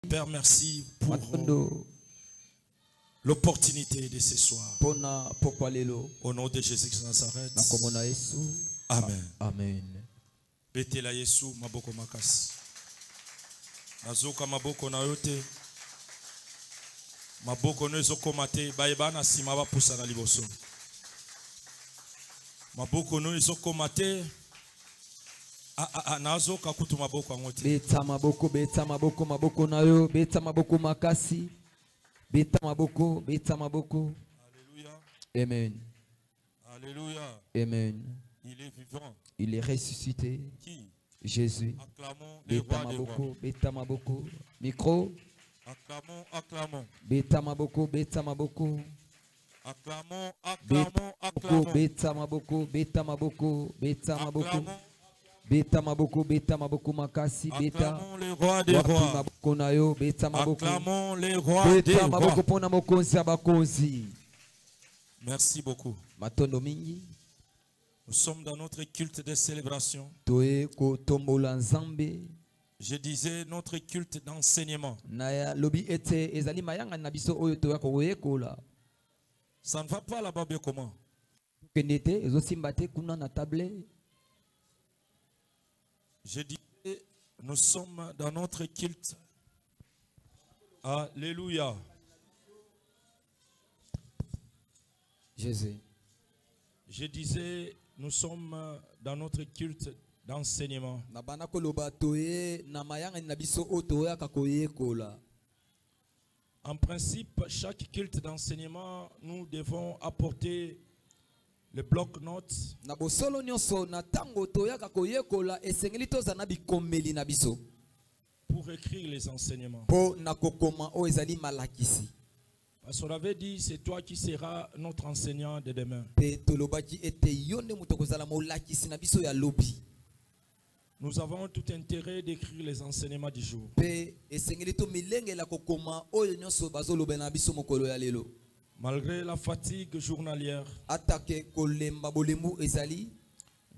Père, merci pour l'opportunité de ce soir. Au nom de Jésus de Nazareth. Amen. Amen. Betela Yesu maboko makasi. Nazoka maboko na yote. Maboko no ezokomate bayebana sima ba pusa na liboso. Maboko no ezokomate nazoka kutu maboko angote. Beta maboko na yo, beta maboko makasi. Beta maboko. Alléluia. Amen. Alléluia. Amen. Il est vivant. Il est ressuscité. Qui? Jésus. Acclamons les Beta rois des rois. beta maboko. Micro. Acclamons. Beta maboko. Acclamons. Beta maboko makasi. Beta. Acclamons les rois des rois. Maboko na yo, beta maboko. Acclamons les rois des Beta maboko rois. pona mokonzi abakonzi. Merci beaucoup. Matondo mingi. Nous sommes dans notre culte de célébration. Toe ko tombola nzambe. Je disais notre culte d'enseignement. Na lobi ete ezali mayanga na biso oyo toya ko yekola. Ça ne va pas là-bas bien comment? Kenete ezosimba te kuna na table. Je disais nous sommes dans notre culte. Alléluia. Jésus. Je disais nous sommes dans notre culte d'enseignement. Na bana koloba toye na mayanga na biso oyo toya ko yekola. En principe, chaque culte d'enseignement, nous devons apporter le bloc-notes Na bosolo nyonso na tango toya ko yekola esengeli tozana bikomeli na biso. pour écrire les enseignements. Po na kokoma o ezali malakisi. Parce qu'on avait dit, c'est toi qui seras notre enseignant de demain. Pe tolobaki ete yonde muto kozala molakisi na biso ya lobi. Nous avons tout intérêt d'écrire les enseignements du jour. Pe esengeli to milenge la kokoma oyo nyonso bazoloba na biso mokolo ya lelo. Malgré la fatigue journalière, Atake kolemba bolemu ezali.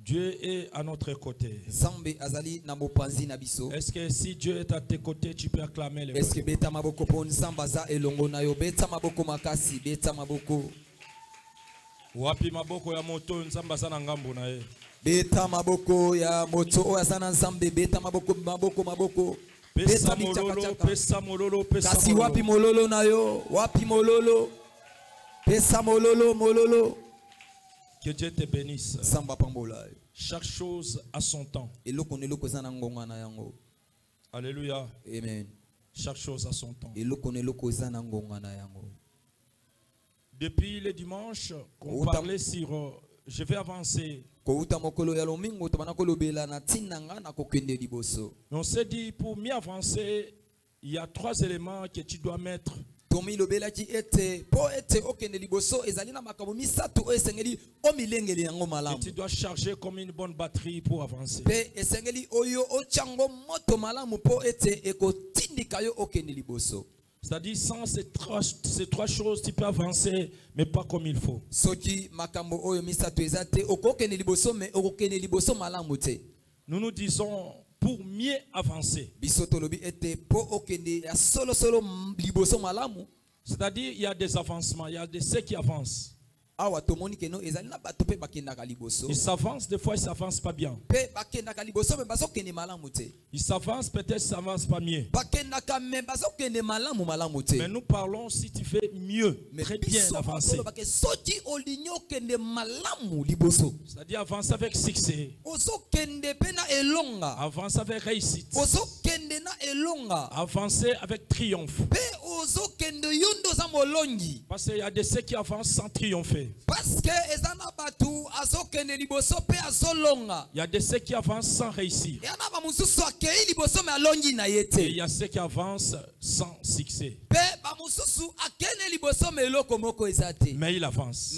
Dieu est à notre côté. Zambe azali na mopanzi na biso. Est-ce que si Dieu est à tes côtés, tu peux acclamer le Est-ce que beta maboko pon nzamba za elongo na yo beta maboko makasi beta maboko. Wapi maboko ya moto nzamba sana ngambo na ye. Beta maboko ya moto oya sana nzambe beta maboko. Pesa mololo. Kasi wapi mololo na yo? Wapi mololo? Pesa mololo. Que Dieu te bénisse. Samba pambola. Chaque chose a son temps. Eloko neloko zana ngonga na yango. Alléluia. Amen. Chaque chose a son temps. Eloko neloko zana ngonga na yango. Depuis le dimanche, qu'on parlait sur... je vais avancer. Mais on s'est dit, pour mieux avancer, il y a 3 éléments que tu dois mettre. Et tu dois charger comme une bonne batterie pour avancer. C'est-à-dire, sans ces trois choses, tu peux avancer, mais pas comme il faut. Nous nous disons, pour mieux avancer. C'est-à-dire, il y a des avancements, il y a ceux qui avancent. Ils s'avancent, des fois ils ne s'avancent pas bien. Ils s'avancent, peut-être ils ne s'avancent pas mieux. Mais nous parlons si tu fais mieux, très bien avancer. C'est-à-dire avancer avec succès. Avancer avec réussite. Avancer avec triomphe. Parce qu'il y a de ceux qui avancent sans triompher. Il y a de ceux qui avancent sans réussir. Et il y a ceux qui avancent sans succès. Mais il avance.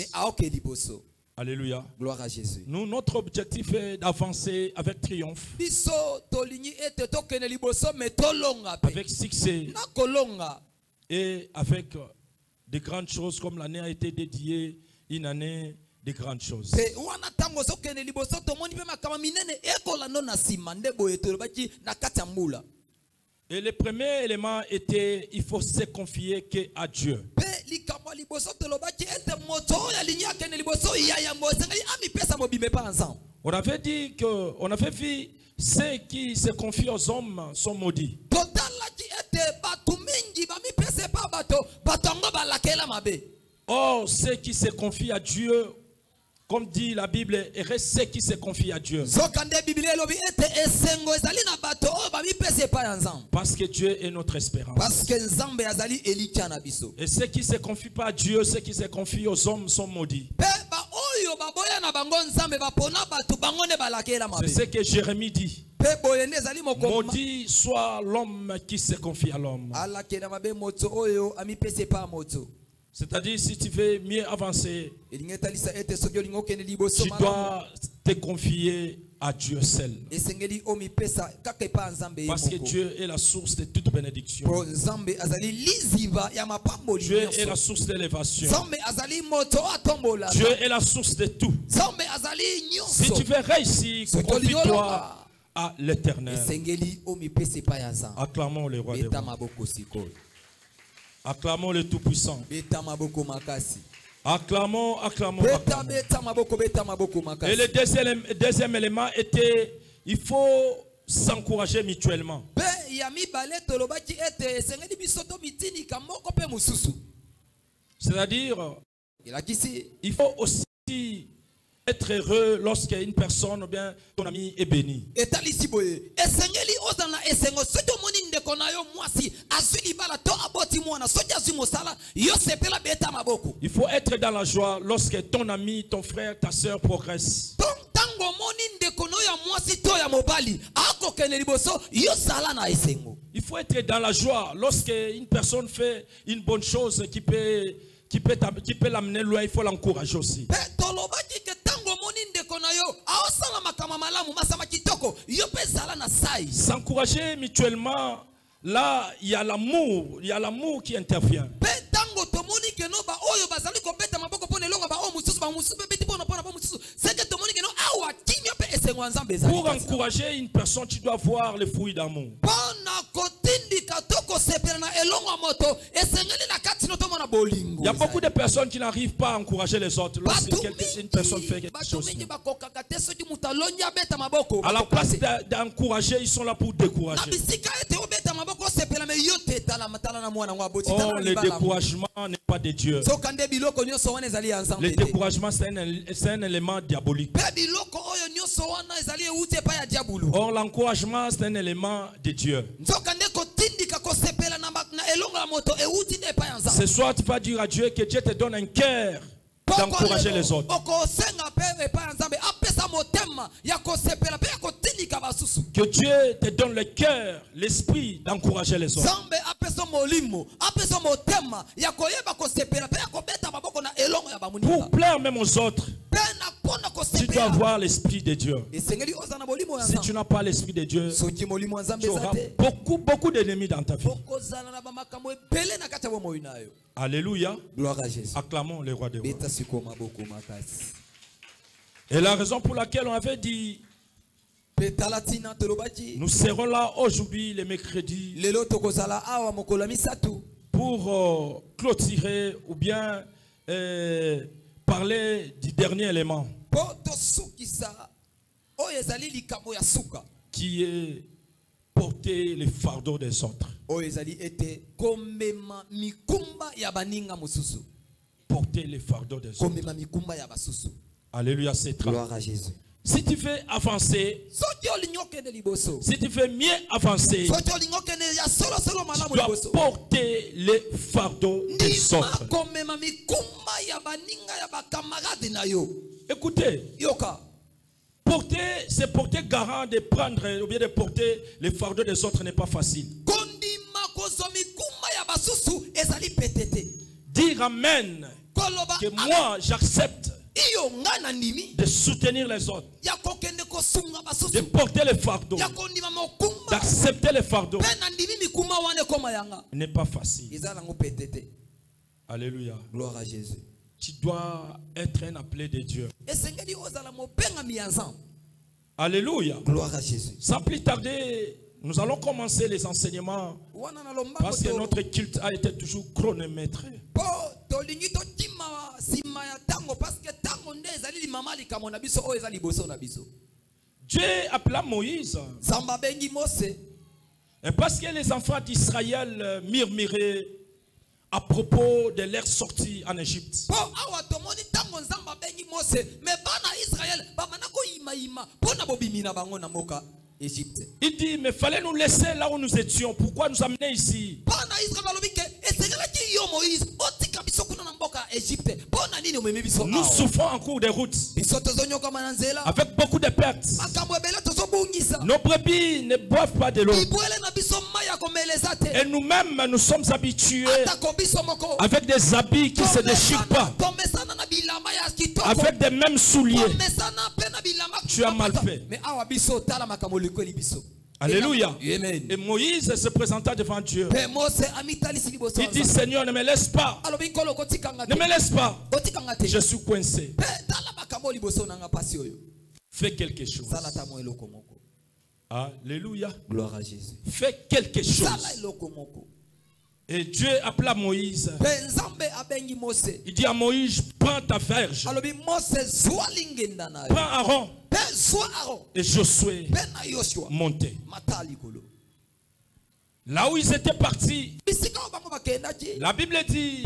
Alléluia. Gloire à Jésus. Nous, notre objectif est d'avancer avec triomphe, avec succès et avec de grandes choses, comme l'année a été dédiée, une année de grandes choses. Et le premier élément était, il faut se confier qu'à Dieu. On avait dit que, on avait vu ceux qui se confient aux hommes sont maudits. Or, ceux qui se confient à Dieu, comme dit la Bible, et reste ceux qui se confient à Dieu. Parce que Dieu est notre espérance. Et ceux qui ne se confient pas à Dieu, ceux qui se confient aux hommes sont maudits. C'est ce que Jérémie dit. Maudit soit l'homme qui se confie à l'homme. C'est-à-dire, si tu veux mieux avancer, tu dois te confier à Dieu seul. Parce que Dieu est la source de toute bénédiction. Dieu est la source d'élévation. Dieu est la source de tout. Si tu veux réussir, confie-toi à l'Éternel. Acclamons le roi des rois. Acclamons le Tout-Puissant. Acclamons, acclamons, acclamons. Et le deuxième élément était, il faut s'encourager mutuellement. C'est-à-dire, il faut aussi être heureux lorsque une personne ou bien ton ami est béni. Il faut être dans la joie lorsque ton ami, ton frère, ta soeur progresse. Il faut être dans la joie lorsque une personne fait une bonne chose qui peut l'amener loin. Il faut l'encourager aussi. S'encourager mutuellement, là il y a l'amour qui intervient. Pour encourager une personne, tu dois voir le fruit d'amour. Il y a beaucoup de personnes qui n'arrivent pas à encourager les autres lorsqu'une personne fait quelque chose. À la place d'encourager, ils sont là pour décourager. Oh, le découragement n'est pas de Dieu. Le découragement, c'est un élément diabolique. Or, l'encouragement, c'est un élément de Dieu. Ce soir, tu vas dire à Dieu que Dieu te donne un cœur d'encourager les autres. Que Dieu te donne le cœur, l'esprit d'encourager les autres. Pour plaire même aux autres, tu dois avoir l'esprit de Dieu. Si tu n'as pas l'esprit de Dieu, tu auras beaucoup d'ennemis dans ta vie. Alléluia. Gloire à Jésus. Acclamons le roi des rois. Et la raison pour laquelle on avait dit, nous serons là aujourd'hui, le mercredi, pour clôturer ou bien parler du dernier élément, qui est porter les fardeaux des autres. Porter les fardeaux des autres. Alléluia, c'est très. Gloire à Jésus. Si tu veux avancer, si tu veux mieux avancer, tu dois porter les fardeaux des autres. Écoutez, c'est porter garant de prendre ou bien de porter les fardeaux des autres n'est pas facile. Dire amen, que moi j'accepte de soutenir les autres, de porter les fardeaux, d'accepter les fardeaux n'est pas facile. Alléluia. Gloire à Jésus. Tu dois être un appelé de Dieu. Alléluia. Gloire à Jésus. Sans plus tarder, Nous allons commencer les enseignements parce que notre culte a été toujours chronométré. Dieu appela Moïse. Et parce que les enfants d'Israël murmuraient à propos de leur sortie en Égypte. Il dit, mais fallait nous laisser là où nous étions. Pourquoi nous amener ici? Nous souffrons en cours de route avec beaucoup de pertes. Nos brebis ne boivent pas de l'eau. Et nous-mêmes, nous sommes habitués avec des habits qui ne se déchirent pas, avec des mêmes souliers. Tu as mal fait. Alléluia. Et Moïse se présenta devant Dieu. Il dit, Seigneur, ne me laisse pas. Ne me laisse pas. Je suis coincé. Fais quelque chose. Alléluia. Gloire à Jésus. Fais quelque chose. Et Dieu appela Moïse. Il dit à Moïse, prends ta verge. Prends Aaron. Et Josué montait. Là où ils étaient partis, la Bible dit,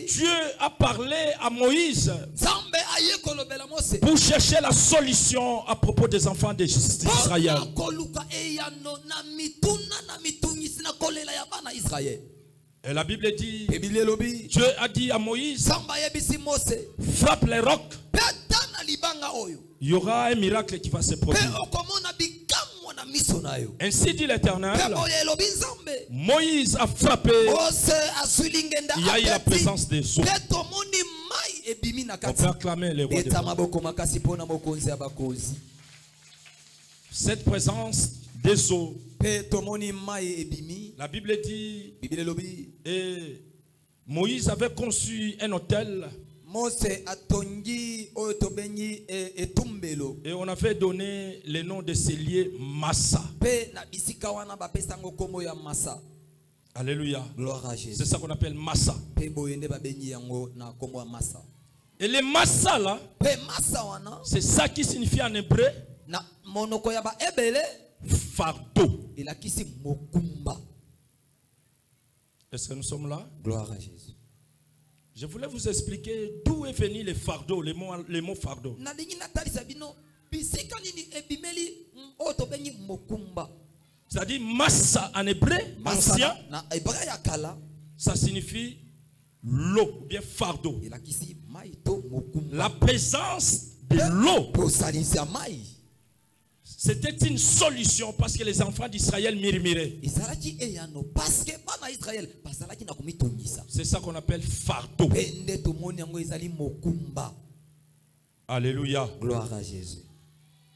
Dieu a parlé à Moïse pour chercher la solution à propos des enfants d'Israël. Et la Bible dit, Dieu a dit à Moïse, frappe les rocs. Il y aura un miracle qui va se produire. Ainsi dit l'Éternel. Moïse a frappé. Il y a eu la présence des eaux. On peut acclamer les rois de Dieu. Cette présence des eaux, la Bible dit, et Moïse avait conçu un autel. Et on avait donné le nom de ce lieu Massa. Alléluia. C'est ça qu'on appelle Massa. Et les Massa là, c'est ça qui signifie en hébreu fardeau. Est-ce que nous sommes là? Gloire à Jésus. Je voulais vous expliquer d'où est venu les fardeaux, les mots fardeau. C'est-à-dire massa en hébreu, ancien, ça signifie l'eau, ou bien fardeau. La présence de l'eau. C'était une solution parce que les enfants d'Israël murmuraient. C'est ça qu'on appelle fardeau. Alléluia. Gloire à Jésus.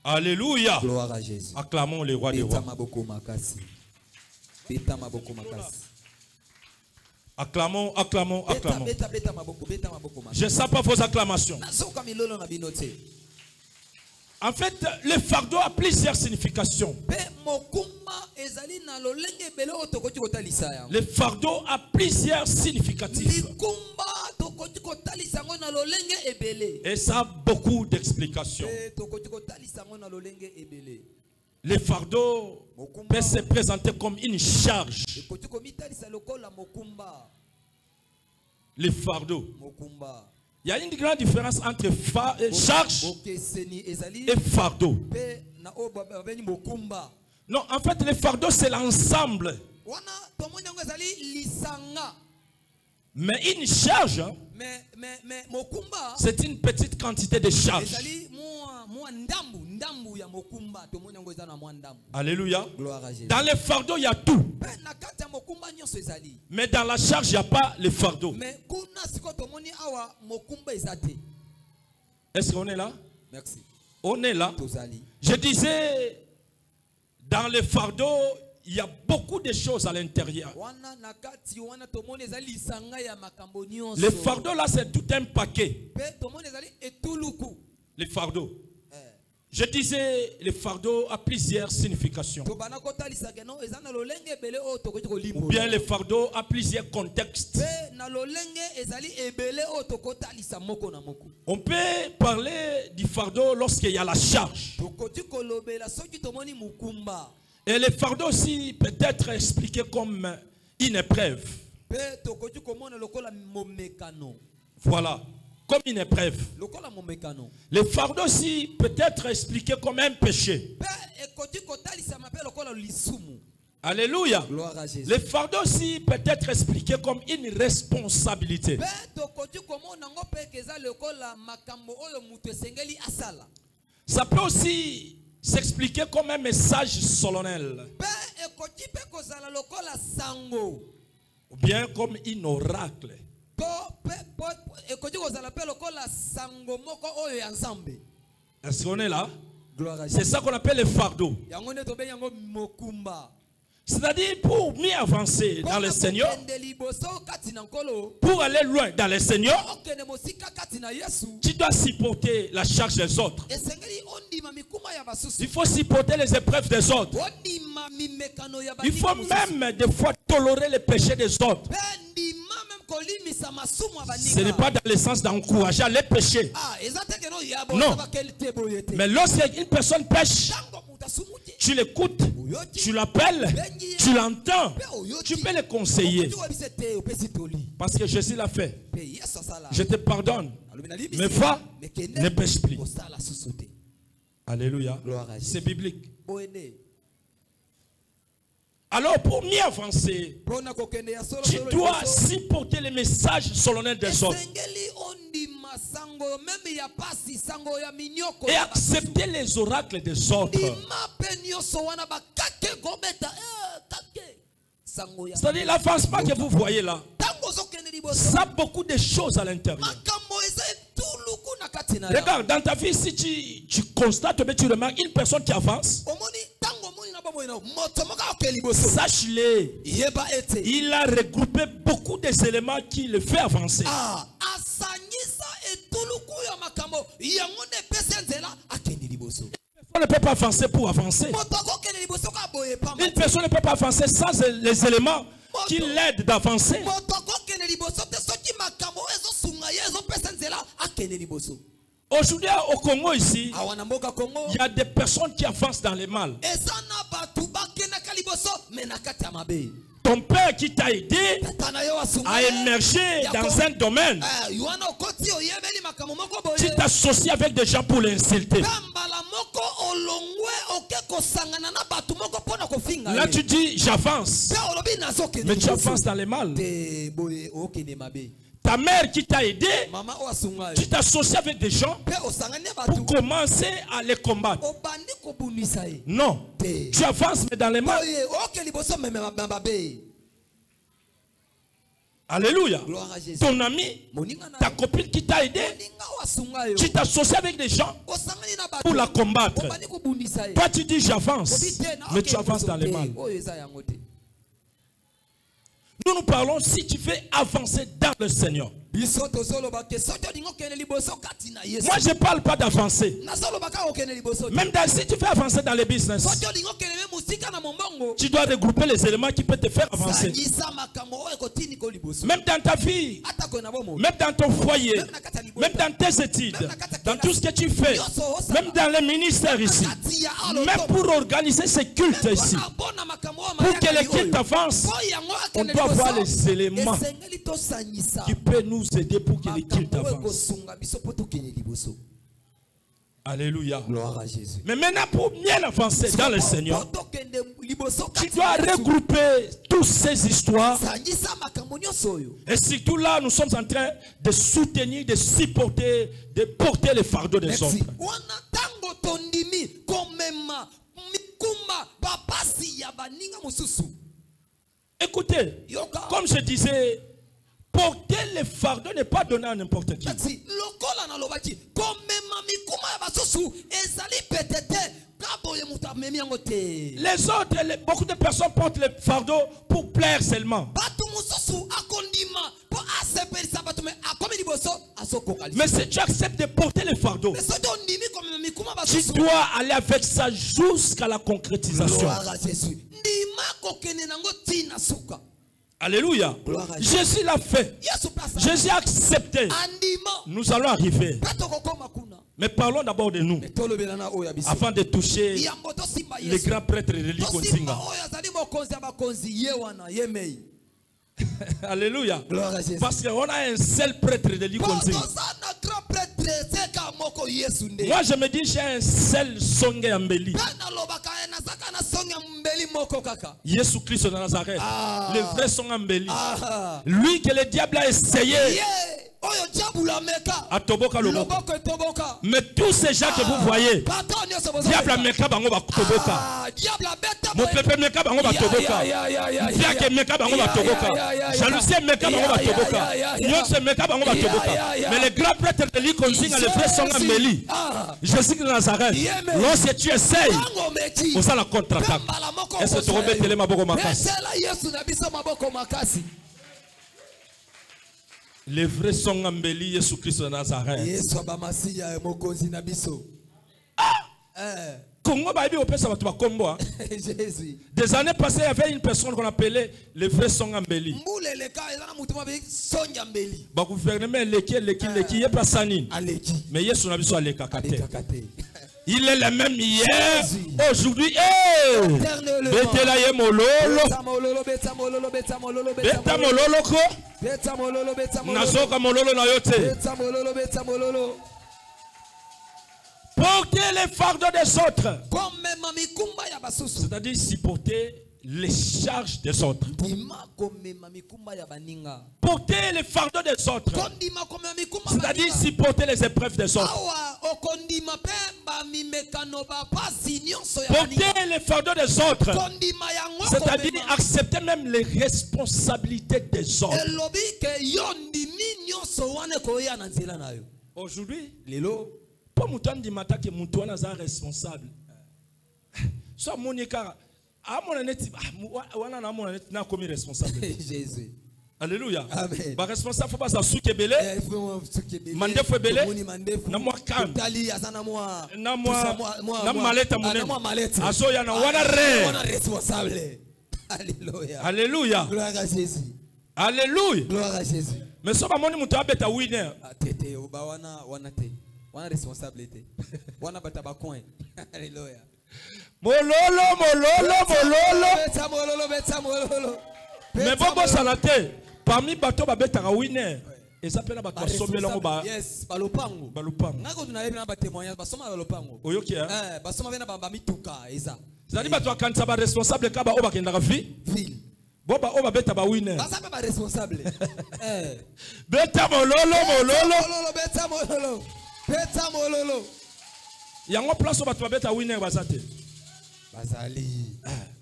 Alléluia. Gloire à Jésus. Acclamons les rois des rois. Acclamons, acclamons, acclamons. Je ne sens pas vos acclamations. En fait, le fardeau a plusieurs significations. Le fardeau a plusieurs significatifs. Et ça a beaucoup d'explications. Le fardeau peut se présenter comme une charge. Le fardeau. Il y a une grande différence entre charge et fardeau. Non, en fait, le fardeau, c'est l'ensemble. Mais une charge, c'est une petite quantité de charge. Alléluia. Dans le fardeau, il y a tout. Mais dans la charge, il n'y a pas le fardeau. Est-ce qu'on est là? Merci. On est là. Je disais, dans le fardeau, il y a beaucoup de choses à l'intérieur. Le fardeau là, c'est tout un paquet. Le fardeau. Je disais, le fardeau a plusieurs significations. Ou bien le fardeau a plusieurs contextes. On peut parler du fardeau lorsqu'il y a la charge. Et le fardeau aussi peut être expliqué comme une épreuve. Voilà. Comme une épreuve. Le fardeau aussi peut être expliqué comme un péché. Alléluia. Le fardeau aussi peut être expliqué comme une responsabilité. Ça peut aussi s'expliquer comme un message solennel. Ou bien comme un oracle. Est-ce qu'on est là? C'est ça qu'on appelle le fardeau. C'est-à-dire pour mieux avancer dans le Seigneur, pour aller loin dans le Seigneur, tu dois supporter la charge des autres. Il faut supporter les épreuves des autres. Il faut même des fois tolérer les péchés des autres. Ce n'est pas dans le sens d'encourager les péchés. Non. Mais lorsqu'une personne pêche, tu l'écoutes, tu l'appelles, tu l'entends, tu peux le conseiller. Parce que Jésus l'a fait. Je te pardonne. Mais va, ne pêche plus. Alléluia. C'est biblique. Alors pour mieux avancer, tu dois supporter les messages solennels des autres et accepter les oracles des autres. C'est-à-dire l'avancement que vous voyez là, ça a beaucoup de choses à l'intérieur. Regarde, dans ta vie, si tu constates, mais tu remarques une personne qui avance, sache-le, il a regroupé beaucoup d'éléments qui le fait avancer. On ne peut pas avancer pour avancer. Une personne ne peut pas avancer sans les éléments qui l'aident d'avancer. Aujourd'hui au Congo ici, il y a des personnes qui avancent dans le mal. Ton père qui t'a aidé à émerger dans un domaine, tu t'associes avec des gens pour l'insulter. Là tu dis j'avance, mais tu avances dans le mal. Ta mère qui t'a aidé, tu t'associes avec des gens pour commencer à les combattre. Non, tu avances mais dans les mal. Alléluia. Ton ami, ta copine qui t'a aidé, tu t'associes avec des gens pour la combattre. Toi tu dis j'avance, mais tu avances dans les mal. Nous parlons si tu veux avancer dans le Seigneur. Moi je ne parle pas d'avancer. Même si tu veux avancer dans le business, tu dois regrouper les éléments qui peuvent te faire avancer. Même dans ta vie, même dans ton foyer, même dans tes études, dans tout ce que tu fais, même dans les ministères ici, même pour organiser ces cultes ici, pour que les cultes avancent, on doit avoir les éléments qui peuvent nous aider pour que les cultes avancent. Alléluia. Gloire à Jésus. Mais maintenant, pour bien avancer dans le Seigneur, tu dois regrouper toutes ces histoires. Et surtout là, nous sommes en train de soutenir, de supporter, de porter le fardeau des autres. Écoutez, comme je disais, porter le fardeau n'est pas donné à n'importe qui. Les autres, beaucoup de personnes portent le fardeau pour plaire seulement. Mais si tu acceptes de porter le fardeau, Tu dois aller avec ça jusqu'à la concrétisation. Gloire à Jésus. Alléluia. Jésus l'a fait. Jésus a accepté. Nous allons arriver. Mais parlons d'abord de nous. Avant de toucher les grands prêtres de l'Ikonsinga. Alléluia. Parce qu'on a un seul prêtre de l'Ikonsinga. Moi je me dis j'ai un seul songe Ambeli. Jésus Christ de Nazareth. Le vrai songe Ambeli. Lui que le diable a essayé. Mais tous ces gens que vous voyez, diable meka bango ba toboka. Mon peuple meka bango ba toboka. Diable meka bango ba toboka. Jalousie meka bango ba toboka. Nyonse meka bango ba toboka. Mais le grand prêtre de l'Ikonsinga, le vrai son Ambeli, Jésus de Nazareth, lorsque tu essayes, on sent la contre-attaque. Est-ce que tu remets les maboko makasi? Le vrai son Ambeli, Jésus Christ de Nazareth. Congo ba ibi opesa batu ba kombo. Des années passées, il y avait une personne qu'on appelait le vrai son Ambeli. Ba gouvernement leki yé pas sanine. Mais Yesu na biso aleka kate. Il est le même hier, aujourd'hui et betela ye mololo. Beta mololo ko. Nazoka mololo na yote. Porter les fardeaux des autres. C'est-à-dire supporter les charges des autres. Porter les fardeaux des autres. C'est-à-dire supporter les épreuves des autres. Porter les fardeaux des autres. C'est-à-dire accepter même les responsabilités des autres. Aujourd'hui, pas mouton di mata que mouton est responsable. Soit Monica, à mon honnête, n'a commis responsable. Jésus. Alléluia. Ba responsable faut pas ça souke belé. Mande faut belé. Na moi calme. Na moi maleta mouné. Aso ya na wana re. On est responsable. Alléluia. Alléluia. Gloire à Jésus. Alléluia. Gloire à Jésus. Mais ça va moni mouton abeta winner. Tete oba wana te. Wana responsabilité. Wana bataba coin. Alléluia. Mololo. Mais bobo salate. Parmi bateau babeta winner. Et ça pena bateau sommet longo ba. Yes, balopango. Nako tunaleba na ba témoignage basoma balopango. Oyoki hein? Basoma vena ba mituka eza. C'est-à-dire bateau kanisa ba responsable kaba oba kendaka ville. Boba oba beta ba winner. Basa ba responsable. Beta mololo. Beta mololo. Yango place oba to beta winner basate. Bazali.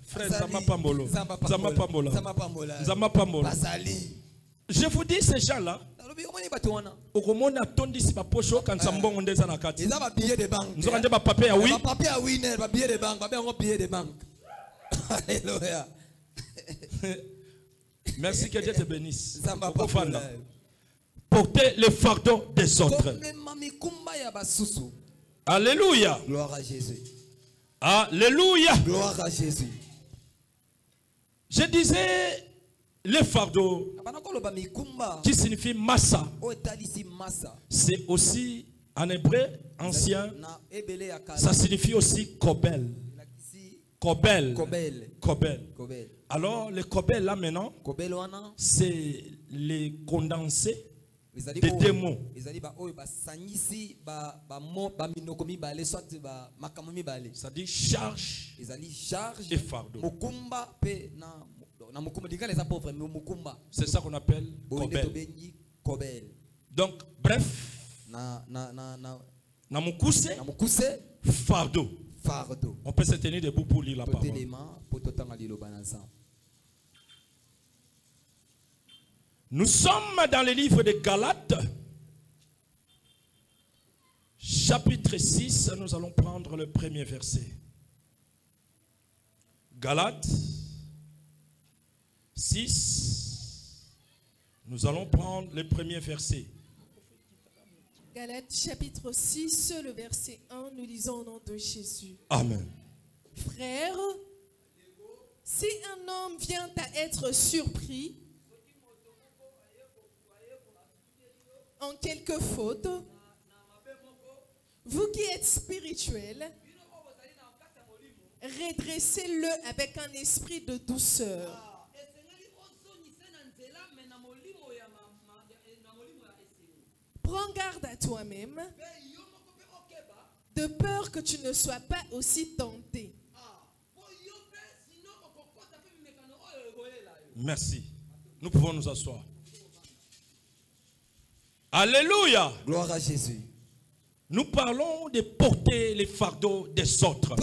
Frère Zama Pambola. Bazali. Je vous dis ces gens-là. Okomona tondisi ba pocho kanisa mbongo ndeza na kati. Ils ont ba billet de banque. Nous avons ba papier oui. Ba papier à winner, ba billet de banque, ba bien billet de banque. Alléluia. Merci, que Dieu te bénisse. Porter le fardeau des autres. Alléluia. Gloire à Jésus. Alléluia. Gloire à Jésus. Je disais le fardeau qui signifie massa. C'est aussi en hébreu ancien. Ça signifie aussi kobel. Kobel. Alors, le kobel là maintenant, c'est les condensés des deux mots. Ça dit charge et fardeau. C'est ça qu'on appelle kobel. Donc, bref, fardeau. On peut se tenir debout pour lire la parole. Nous sommes dans le livre de Galates, chapitre 6, nous allons prendre le premier verset. Galates 6, nous allons prendre le premier verset. Galates chapitre 6, le verset 1, nous lisons au nom de Jésus. Amen. Frères, si un homme vient à être surpris en quelque faute, vous qui êtes spirituels, redressez-le avec un esprit de douceur. Prends garde à toi-même, de peur que tu ne sois pas aussi tenté. Merci. Nous pouvons nous asseoir. Alléluia. Gloire à Jésus. Nous parlons de porter les fardeaux des autres.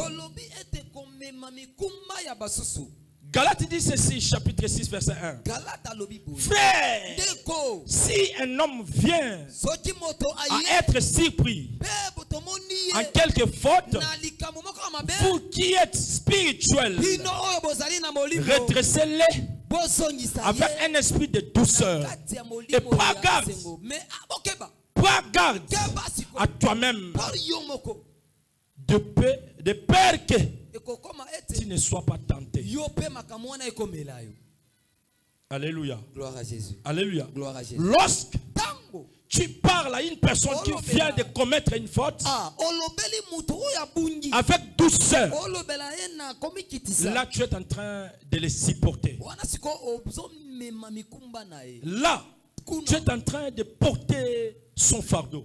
Galates dit ceci, chapitre 6, verset 1. Frère, si un homme vient à être surpris en quelque faute, vous qui êtes spirituels, redressez-les avec un esprit de douceur. Et prends garde. Prends garde à toi-même de peur que tu ne sois pas tenté. Alléluia. Gloire à Jésus. Alléluia. Gloire à Jésus. Lorsque tu parles à une personne qui vient de commettre une faute, avec douceur, là tu es en train de les supporter. Là, tu es en train de porter son fardeau.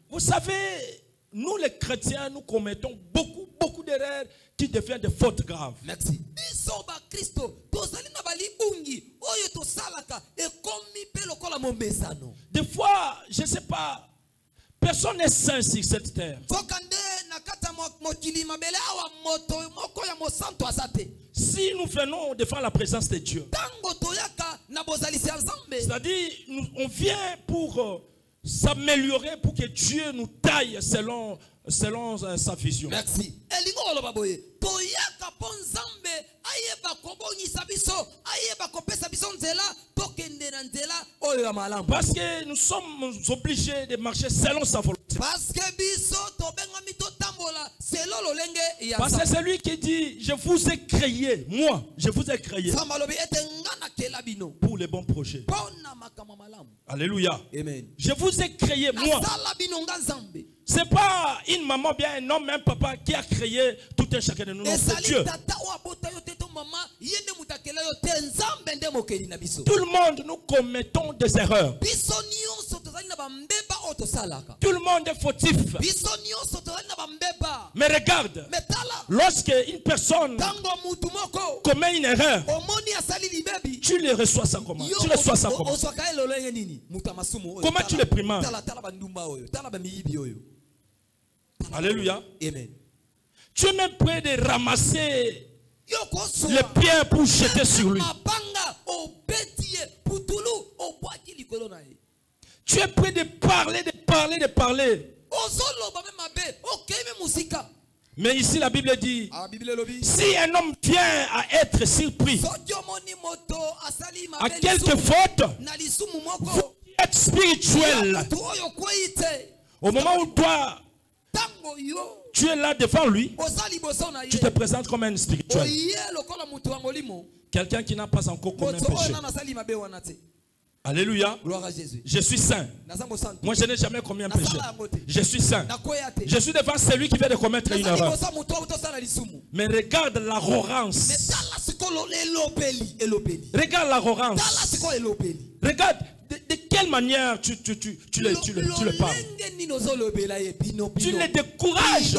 Vous savez, nous les chrétiens, nous commettons beaucoup d'erreurs qui deviennent des fautes graves. Merci. Des fois, je ne sais pas, personne n'est saint sur cette terre. Si nous venons devant la présence de Dieu, c'est-à-dire, on vient pour s'améliorer, pour que Dieu nous taille selon sa vision. Merci. Parce que nous sommes obligés de marcher selon sa volonté. Parce que c'est lui qui dit, je vous ai créé, moi, je vous ai créé pour les bons projets. Alléluia. Amen. Je vous ai créé, moi. Ce n'est pas une maman, bien un homme, un papa qui a créé tout un chacun de nous. C'est Dieu. Tout le monde, nous commettons des erreurs. Tout le monde est fautif. Mais regarde, lorsque une personne commet une erreur, tu le reçois ça comment? Tu reçois ça comment? Comment tu le primes? Alléluia. Amen. Tu es même prêt de ramasser les pierres pour jeter sur lui. Tu es prêt de parler. Mais ici la Bible dit, si un homme vient à être surpris à quelque faute, vous êtes spirituel. Au moment où toi, tu es là devant lui, tu te présentes comme un spirituel. Quelqu'un qui n'a pas encore commis un péché. Alléluia. Gloire à Jésus. Je suis saint. Moi, je n'ai jamais commis un péché. Je suis saint. Je suis devant celui qui vient de commettre une erreur. Mais regarde l'arrogance. Regarde l'arrogance. Regarde de quelle manière tu le parles. Tu les décourages.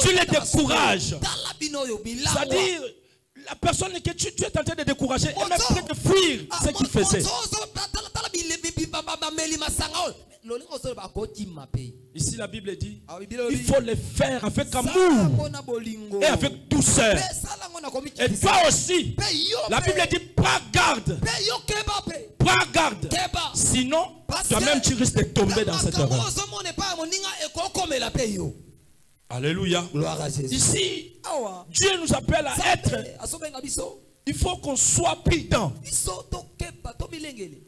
Tu les décourages. C'est-à-dire, la personne que tu es en train de décourager est même prête de fuir ce qu'il faisait. Ici la Bible dit, il faut le faire avec amour et avec douceur. Et toi aussi, la Bible dit, prends garde. Prends garde. Sinon, toi-même tu risques de tomber dans cette erreur. Alléluia. Gloire à Jésus. Ici, Dieu nous appelle à être. Il faut qu'on soit prudent.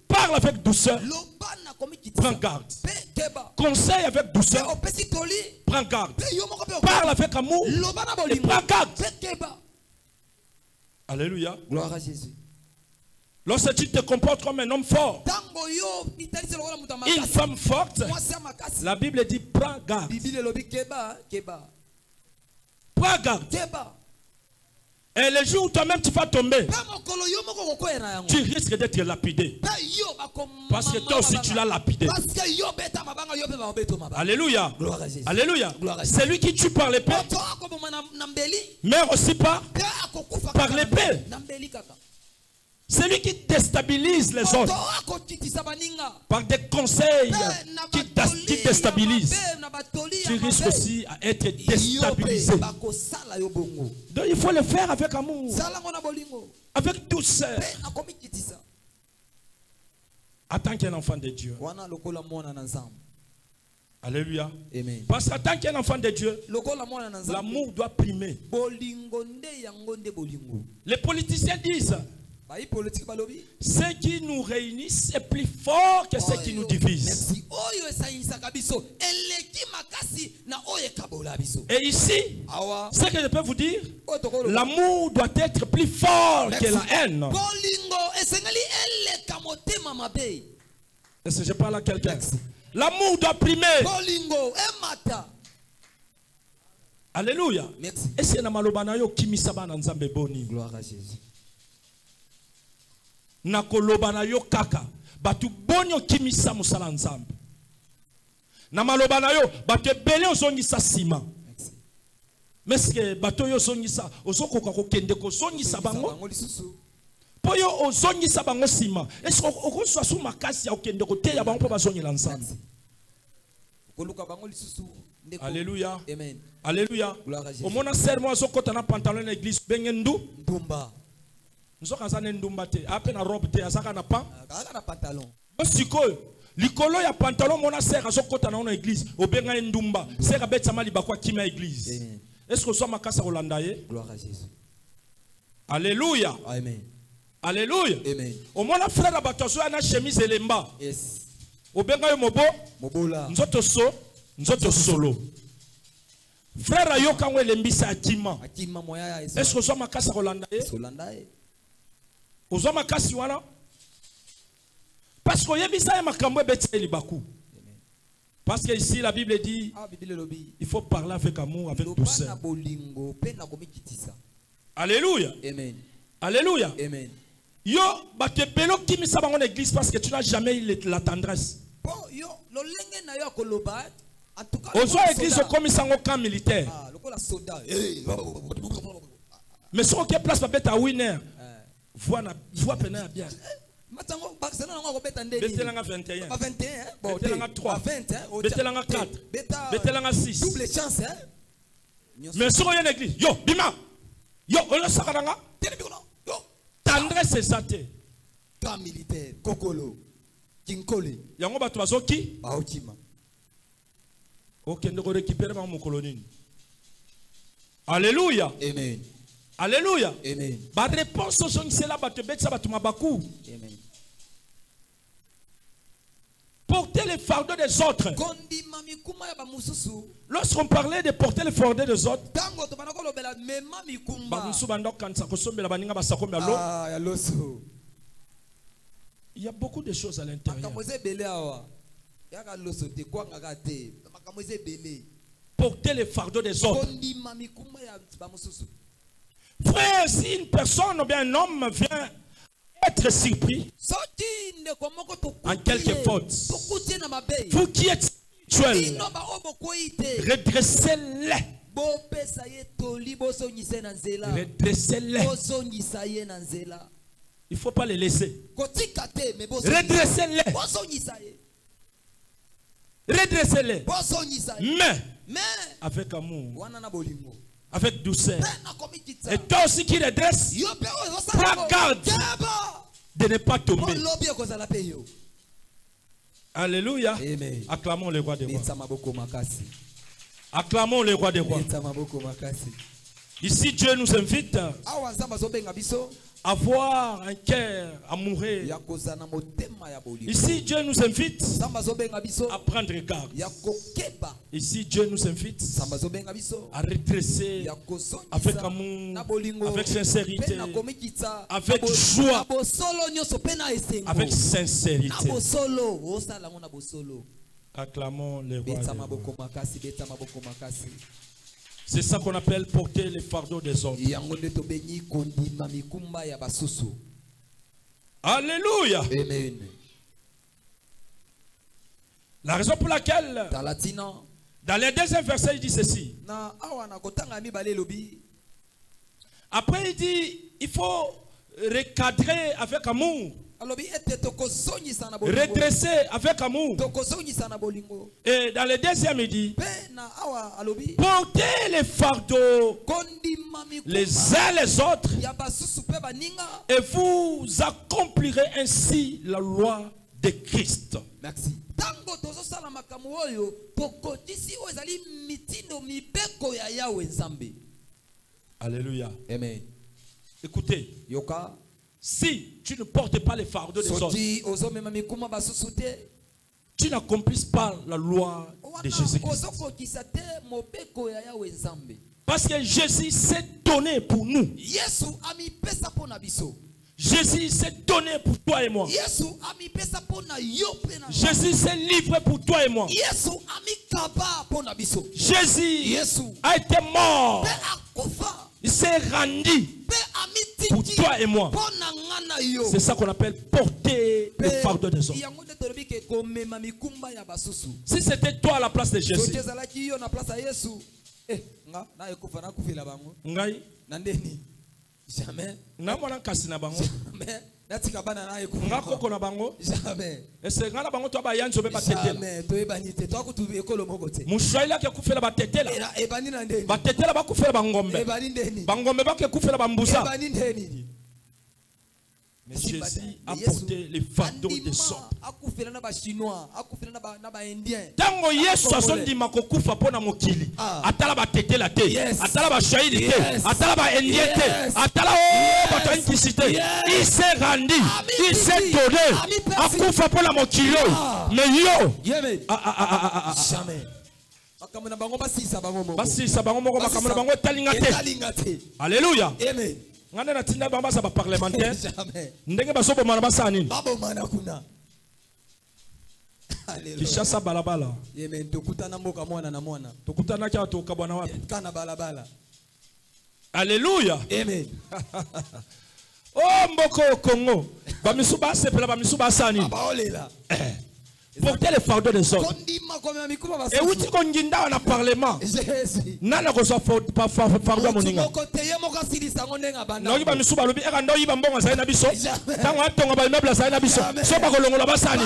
Parle avec douceur. Prends garde. Conseille avec douceur. Prends garde. Parle avec amour. Et prends garde. Alléluia. Gloire à Jésus. Lorsque tu te comportes comme un homme fort, une femme forte, la Bible dit prends garde. Prends garde. Et le jour où toi-même tu vas tomber, tu risques d'être lapidé. Parce que toi aussi tu l'as lapidé. Alléluia. Alléluia. C'est lui qui tue par l'épée, mais aussi par l'épée. C'est lui qui déstabilise les autres par des conseils qui déstabilisent. Tu risques aussi à être déstabilisé. Donc il faut le faire avec amour, avec douceur. En tant qu'un enfant de Dieu. Alléluia. Amen. Parce qu'en tant qu'un enfant de Dieu, l'amour doit primer. Les politiciens disent ce qui nous réunissent est plus fort que ce qui nous divise. Et ici, ce que je peux vous dire, l'amour doit être plus fort que la haine. Est-ce que je parle à quelqu'un? L'amour doit primer. Alléluia. Est-ce que gloire à Jésus. nakoloba na yo kaka batu bonyo kimisa musala nzambe na maloba na yo batu ebele ozongisa sima meske bato yo ozongisa ozokoka kokende kozongisa bango po yo ozongisa bango sima eske okozwa su makasi ya okende koteya bango po bazongela nzambe. Alléluia. Amen. Alléluia. Au mona sermo azokota na pantalon na église bengendu ndumba. Nzoka nzane ndumba te ape na robe te azaka na pantalon. Sikoyo likolo ya pantalon mona sera azokota na église obenga ndumba sera betama libakwa kimia église. Est-ce que soit makasa kolanda ye? Gloire à Jésus. Alléluia. Amen. Alléluia. Amen. Au mona frère batozo na chemise elemba. Yes. Obenga yo mobola. Nzoto solo. Frère ayoka ngo elembisa akima. Est-ce que soit makasa kolanda ye? Ozwa makasi wana parce que yebisa makambo ebeti libaku. Parce que ici la Bible dit il faut parler avec amour, avec douceur. Alléluia. Amen. Alléluia. Amen. Yo batepelo kimisa bango na église parce que tu n'as jamais eu la tendresse. Ozwa église comme sango camp militaire. Mais ce qui est place babeta à winner. Voix pena bien. Betelanga 21. 21. Betelanga 3. Betelanga 4. Betelanga 6. Double chance, hein? Mais si on y a une église, yo, bima. Yo, on a sakaranga. Yo, tendresse c'est ça. Camp militaire, Kokolo, Kinkole. Yango ba tuazoki. Baotima. Ok, nous récupérer mon colonie. Alléluia. Amen. Alléluia. Amen. Ba réponse aux gens c'est là ba te betsa ba tumabaku. Amen. Porter les fardeaux des autres. Lorsqu'on parlait de porter les fardeaux des autres, il y a beaucoup de choses à l'intérieur. Porter les fardeaux des autres. Frère, si une personne ou bien un homme vient être surpris en quelque faute, vous qui êtes spirituel, redressez-les. Redressez-les. Il ne faut pas les laisser. Redressez-les. Redressez-les. Mais avec amour, avec douceur. Et toi aussi qui redresse, prends garde de ne pas tomber. Alléluia. Amen. Acclamons le roi des rois. Acclamons le roi des rois. Ici, Dieu nous invite à avoir un cœur amoureux. Ici, Dieu nous invite à prendre garde. Ici, Dieu nous invite à redresser avec amour, avec sincérité, avec joie, avec sincérité. Acclamons le roi. C'est ça qu'on appelle porter les fardeaux des autres. Alléluia. Amen. La raison pour laquelle, dans les deuxième verset, il dit ceci. Après, il dit, il faut recadrer avec amour. Redresser avec amour. Et dans le deuxième, il dit, portez les fardeaux les uns les autres et vous accomplirez ainsi la loi de Christ. Merci. Alléluia. Amen. Écoutez. Yoka. Si tu ne portes pas les fardeaux des autres, tu n'accomplis pas la loi de Jésus-Christ. Parce que Jésus s'est donné pour nous. Jésus s'est donné pour toi et moi. Jésus s'est livré pour toi et moi. Jésus a été mort. Il s'est rendu pour toi et moi. C'est ça qu'on appelle porter le fardeau des autres. Si c'était toi à la place de Jésus, jamais. Mais Jésus a porté les fardeaux des autres. Tango Yesu asondima kokufa pona mokili. Atala ba tete la te. Atala ba shahidi te. Atala ba indien te. Atala o batankisite. Il s'est rendu. Il s'est donné. Akufa pona mokili. Mais yo. Jamais. Alléluia. Amen. Ngana na tinda bamba ba parlementaire. Ndenge basobo mana basani. Kishasa balabala. Amen. Tukutana mboka mwana na mwana. Tukutana kia toka bwana wapi? Kana balabala. Alléluia. Amen. Oh mboko Congo. Bamisuba sepela bamisuba sani. Baolela. Porter les fardeaux des autres. Et où tu connais dans le parlement? Nana ko so pas fardeau moninga. Non iba misuba lobi eka ndo iba mbonga sai na biso. Tango atonga ba immeuble sai na biso. So ba kolongola basani.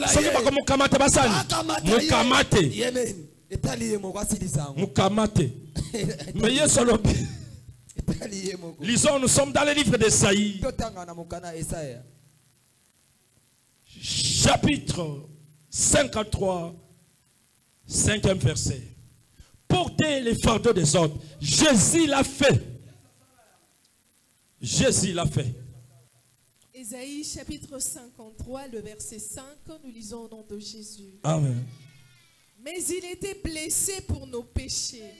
So ba ko mukamate basani. Mukamate. Amen. Etaliye mo kwasilisa ngo. Mukamate. Mais yeso lobi. Lisons, nous sommes dans le livre d'Esaïe. Chapitre 53, 5e verset. Portez les fardeaux des autres. Jésus l'a fait. Jésus l'a fait. Ésaïe chapitre 53, le verset 5, nous lisons au nom de Jésus. Amen. Mais il était blessé pour nos péchés,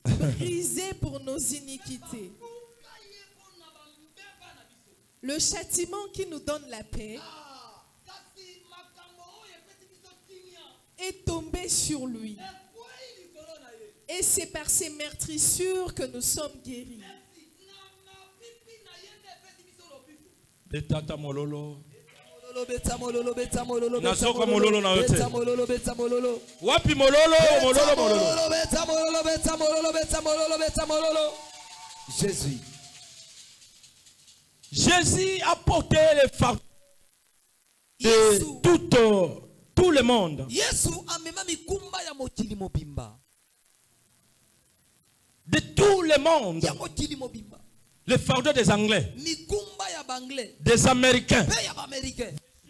brisé pour nos iniquités. Le châtiment qui nous donne la paix est tombé sur lui. Et c'est par ses meurtrissures que nous sommes guéris. Betata mololo. Nasoka mololo na yote. Wapi mololo, mololo. Jésus. Jésus a porté les fardeaux de tout le monde. De tout le monde. Les fardeaux des Anglais, des Américains,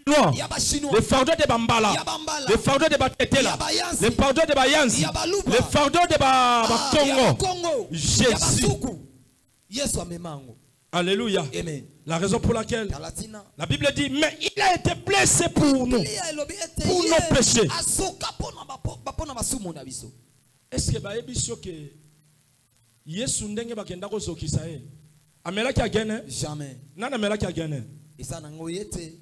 Chinois, les fardeaux de Bambala, les fardeaux de Batetela, les fardeaux de Bayanzi, les fardeaux de Congo. Jésus. Alléluia. La raison pour laquelle la Bible dit, mais il a été blessé pour nous, pour nos péchés. Est-ce que Yesu ndenge bakenda ko zokisa ye amelaki agene jamais nani amelaki agene esa nango yete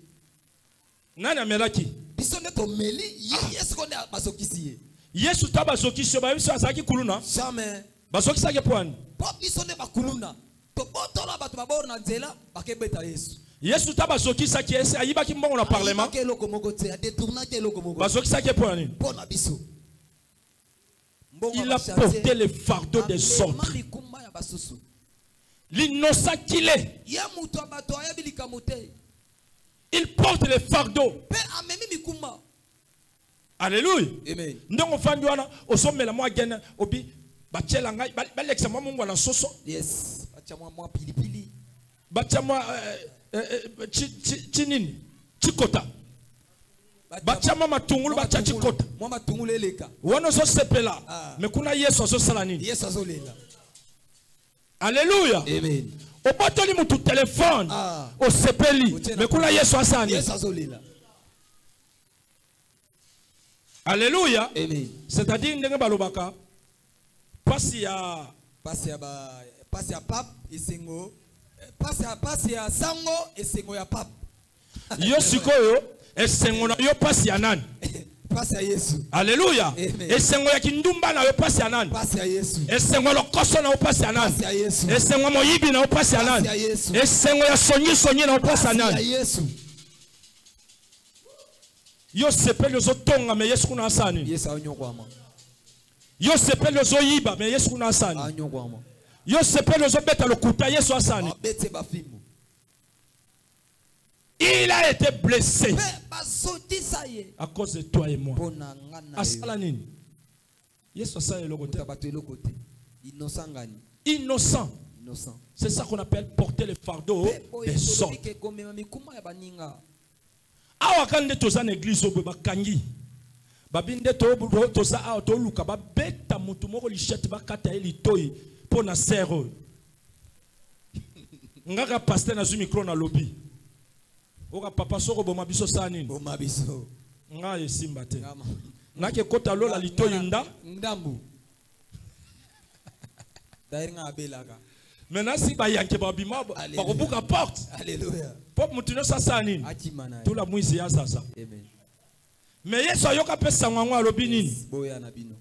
nani amelaki biso nde to meli Yesu konde bazokisi ye Yesu ta bazokisi ba biso azaki kuluna jamais bazokisa ke poani po biso nde bakuluna to botola bato babor na nzela bakebeta Yesu Yesu ta bazokisa ki ese ayibaki mbongo na parlement ke loko moko te a détourna ke loko moko bazokisa ke poani pona biso. Il a porté le fardeau des autres. L'innocent qu'il est. Il porte le fardeau. Alléluia. Donc, yes. Bachama matungulu bachachikota. Mwa matungulu eleka. Wana so sepela. Mais kuna Yesu so salani. Yesu azolela. Alléluia. Amen. Obotoli mutu téléphone. O sepeli. Mais kuna Yesu asani. Yesu azolela. Alléluia. Amen. C'est-à-dire ndenge balobaka pasi ya pap esengo pasi ya sango esengo ya pap. Yo sikoyo esengo na yo pasi ya nani? Pasi ya Yesu. Alléluia. Esengo ya kindumba na yo pasi ya nani? Pasi ya Yesu. Esengo lokoso na yo pasi ya nani? Pasi ya Yesu. Esengo moyibi na yo pasi ya nani? Pasi ya Yesu. Esengo ya sonyi na yo pasi ya nani? Pasi ya Yesu. Yo sepeli zo tonga me Yesu kuna asani. Yesu anyokwama. Yo sepeli zo yiba me Yesu kuna asani. Anyokwama. Yo sepeli zo beta lokuta Yesu asani. Bete bafimu. Il a été blessé à cause de toi et moi. Asalanini. Yesu asali le côté. Innocent. C'est ça qu'on appelle porter le fardeau des autres. Awa kande toza na église obo bakangi. Babinde to toza awa to luka ba beta mutu moko lichette bakata elitoyi pona sero. Ngaka pasteur na zu micro na lobby. Oka papa soko boma biso sanini. Boma biso. Nga yesimba te. Nake kota lola litoyi nda. Ndambu. Dairnga abelaka. Maintenant si ba yanke ba bima ba kobuka porte. Alléluia. Pop mutuno sa sanini. Tout la muizi ya sasa. Amen. Mais Yesu ayoka pesa ngwa alobi nini? Boya na bino.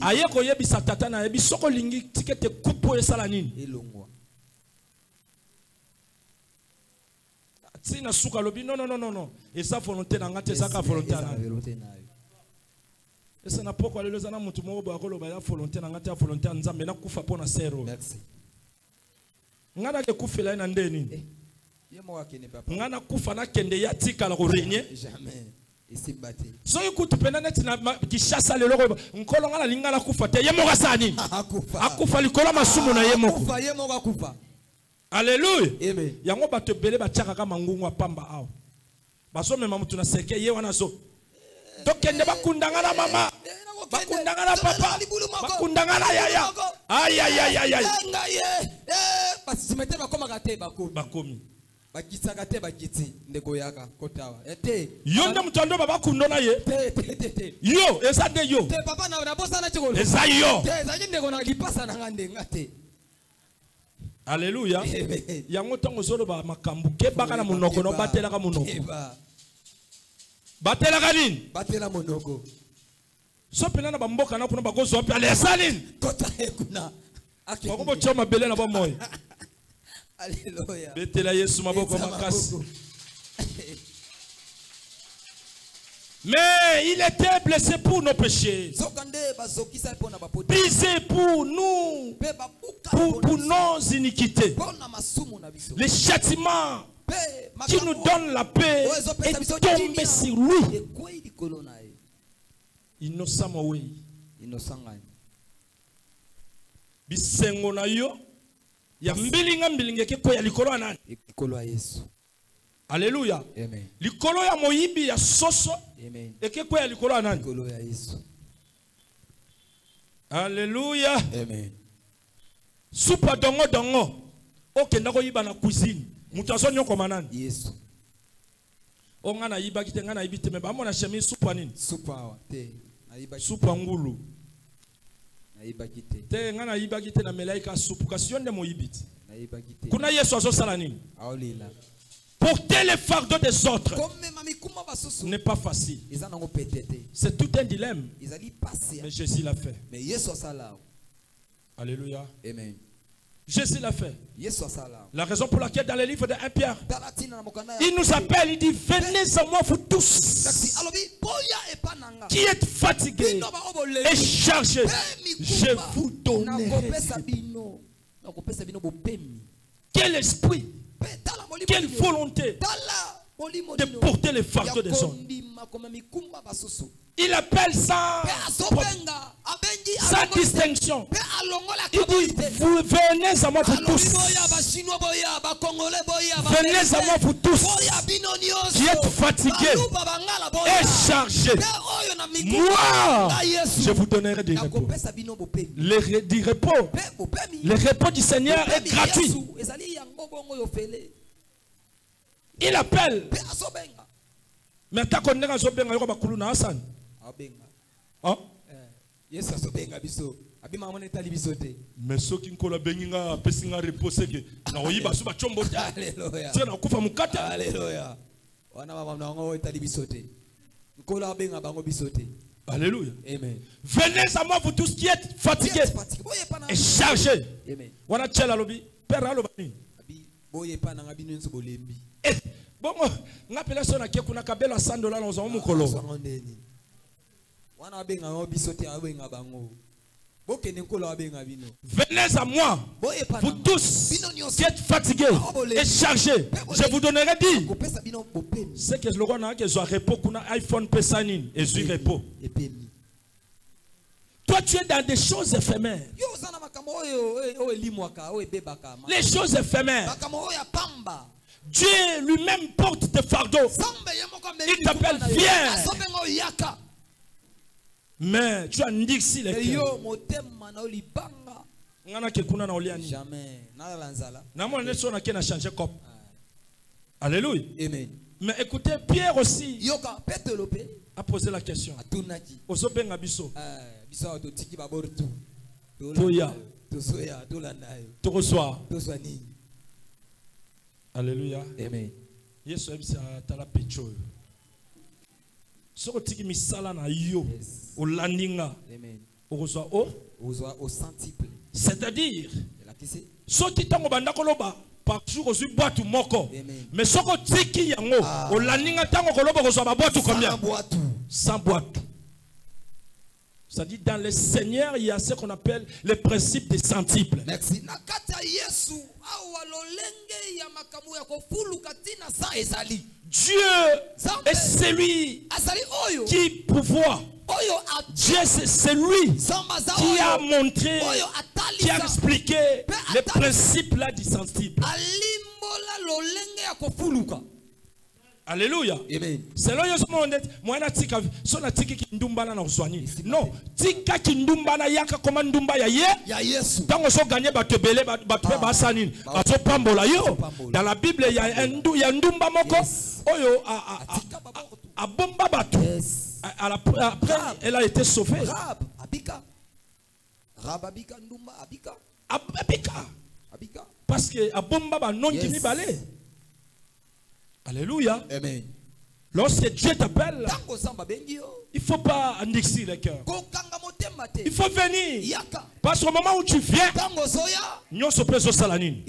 Aye ko yebisa tata na yebi soko lingi tikete kupo esala nini? Elongwa. Si na suka lobi non. Et sa volonté na ngate sa ka volonté na. Et ça na poko alelo zana mutu mo ba ko loba ya volonté na ngate ya volonté nzambe na kufa pona sero. Merci. Ngana ke kufela na ndeni. Yemo akene papa. Ngana kufa na kende ya tika la ko régner. Jamais. Isimbate. So ikutu pena net na kishasa lelo ko nkolo ngala lingala kufa te yemo ka sani. Akufa likola masumu na yemo. Akufa yemo ka kufa. Alléluia. Amen. Yango bato belé bachaka kama ngungu pamba awo. Baso mema mutu na seke ye wana zo. Tokende bakundanga na mama. Bakundanga na papa. Bakundanga na yaya. Ay. Basimete bakoma kate bakomi. Bakitsaka te bakitsi ndeko yaka kotawa. Ete. Yonde mutando baba kundona ye. Te. Yo, eza de yo. Te papa na bosa na chikolo. Eza yo. Te eza ndeko na lipasa na ngande ngate. Alléluia. Yango tango zolo ba makambu ke baka na munoko no batela ka munoko. Batela ka nini? Batela monoko. So pena na bamboka na kuna bagozo pe ale salin. Kota ekuna. Bako bo choma bele na ba moyo. Alléluia. Betela Yesu maboko makasi. Mais il était blessé pour nos péchés. Brisé pour nous. Pour nos iniquités. Le châtiment qui nous donne la paix est tombé sur lui. Innocent mawe. Bisengo na yo. Ya mbilinga ke ko ya likolo nani? Ekolo ya Yesu. Alléluia. Amen. Likolo ya moyibi ya soso. Amen. Eke kwa ya likolo ya nani? Likolo ya Yesu. Alléluia. Amen. Supa dongo dongo. Ok, ndako yiba na cuisine. Mutazo nyoko manani. Yesu. O ngana yiba kite ngana yibite me ba mona shemi supa nini? Supa wa te. Na yiba Supa ngulu. Na yiba kite. Te ngana yiba kite na melaika supu kasiyonde mo yibiti. Na yiba kite. Kuna Yesu azo sala nini? Aolila. Porter les fardeaux des autres n'est pas facile. C'est tout un dilemme. Mais Jésus l'a fait. Alléluia. Amen. Jésus l'a fait. La raison pour laquelle dans le livre de 1 Pierre, il nous appelle, il dit, venez à moi vous tous qui êtes fatigués et chargés, je vous donnerai. Quel esprit, quelle volonté de porter les fardeaux des autres. Il appelle ça sans distinction. Il dit, vous venez à moi vous tous. Venez à moi vous tous qui êtes fatigués et chargés. Moi, je vous donnerai du repos. Le repos du Seigneur est gratuit. Il appelle. Mais ta connaît zo benga yoko bakulu na Hassan. Hein? Yes so benga biso. Abi mama ne tali biso te. Mais soki nkola benginga pesinga reposer ke na oyiba su ba chombo ta. Alléluia. Tia na kufa mukata. Alléluia. Wana mama na ngo tali biso te. Nkola benga bango biso te. Alléluia. Amen. Venez à moi vous tous qui êtes fatigués et chargés. Amen. Wana tchela lobi père aloba ni. Abi boye pa na ngabi nwenso bolembi. Bon, ngapela sona ke kuna kabela $100 na ozo mukolo. Wana benga ngo bisote abenga bango. Bokene nkola abenga bino. Venez à moi, vous tous qui êtes fatigués et chargés, je vous donnerai dit. C'est que le roi n'a que soit repos kuna iPhone pesanin et suis repos. Toi tu es dans des choses éphémères. Les choses éphémères. Dieu lui-même porte tes fardeaux. Il t'appelle, viens. Mais tu as nixi les cœurs. Jamais. Alléluia. Amen. Mais écoutez, Pierre aussi a posé la question. Tu reçois. Alléluia. Amen. Yesu ebisa tala pecho. Soko tiki misala na yo olandinga. Amen. Okozwa o au centuple. C'est-à-dire soki tango banda koloba par jour ozu boatu moko. Mais soko tiki yango olandinga tango koloba okozwa ba boatu combien? Sans boatu. C'est-à-dire dans le Seigneur, il y a ce qu'on appelle le principe des centiples. Merci. Dieu est celui qui pouvoir. Dieu c'est celui qui a montré, qui a expliqué le principe là du centuple. Alléluia. C'est là que moi tika sona tiki kindumbana na uswani. Non, tika kindumbana yaka koma ndumba ya Yesu. Tango so gagner batebele batwe basanini. Baso pambola yo. Dans la Bible il y a ndumba moko oyo a bomba batu. Après elle a été sauvée. Rababika ndumba abika. Abika. Parce que a bomba ba non qui balé. Alléluia. Amen. Lorsque Dieu t'appelle, il ne faut pas annexer les cœurs. Il faut venir. Parce qu'au moment où tu viens, nous sommes au salanine.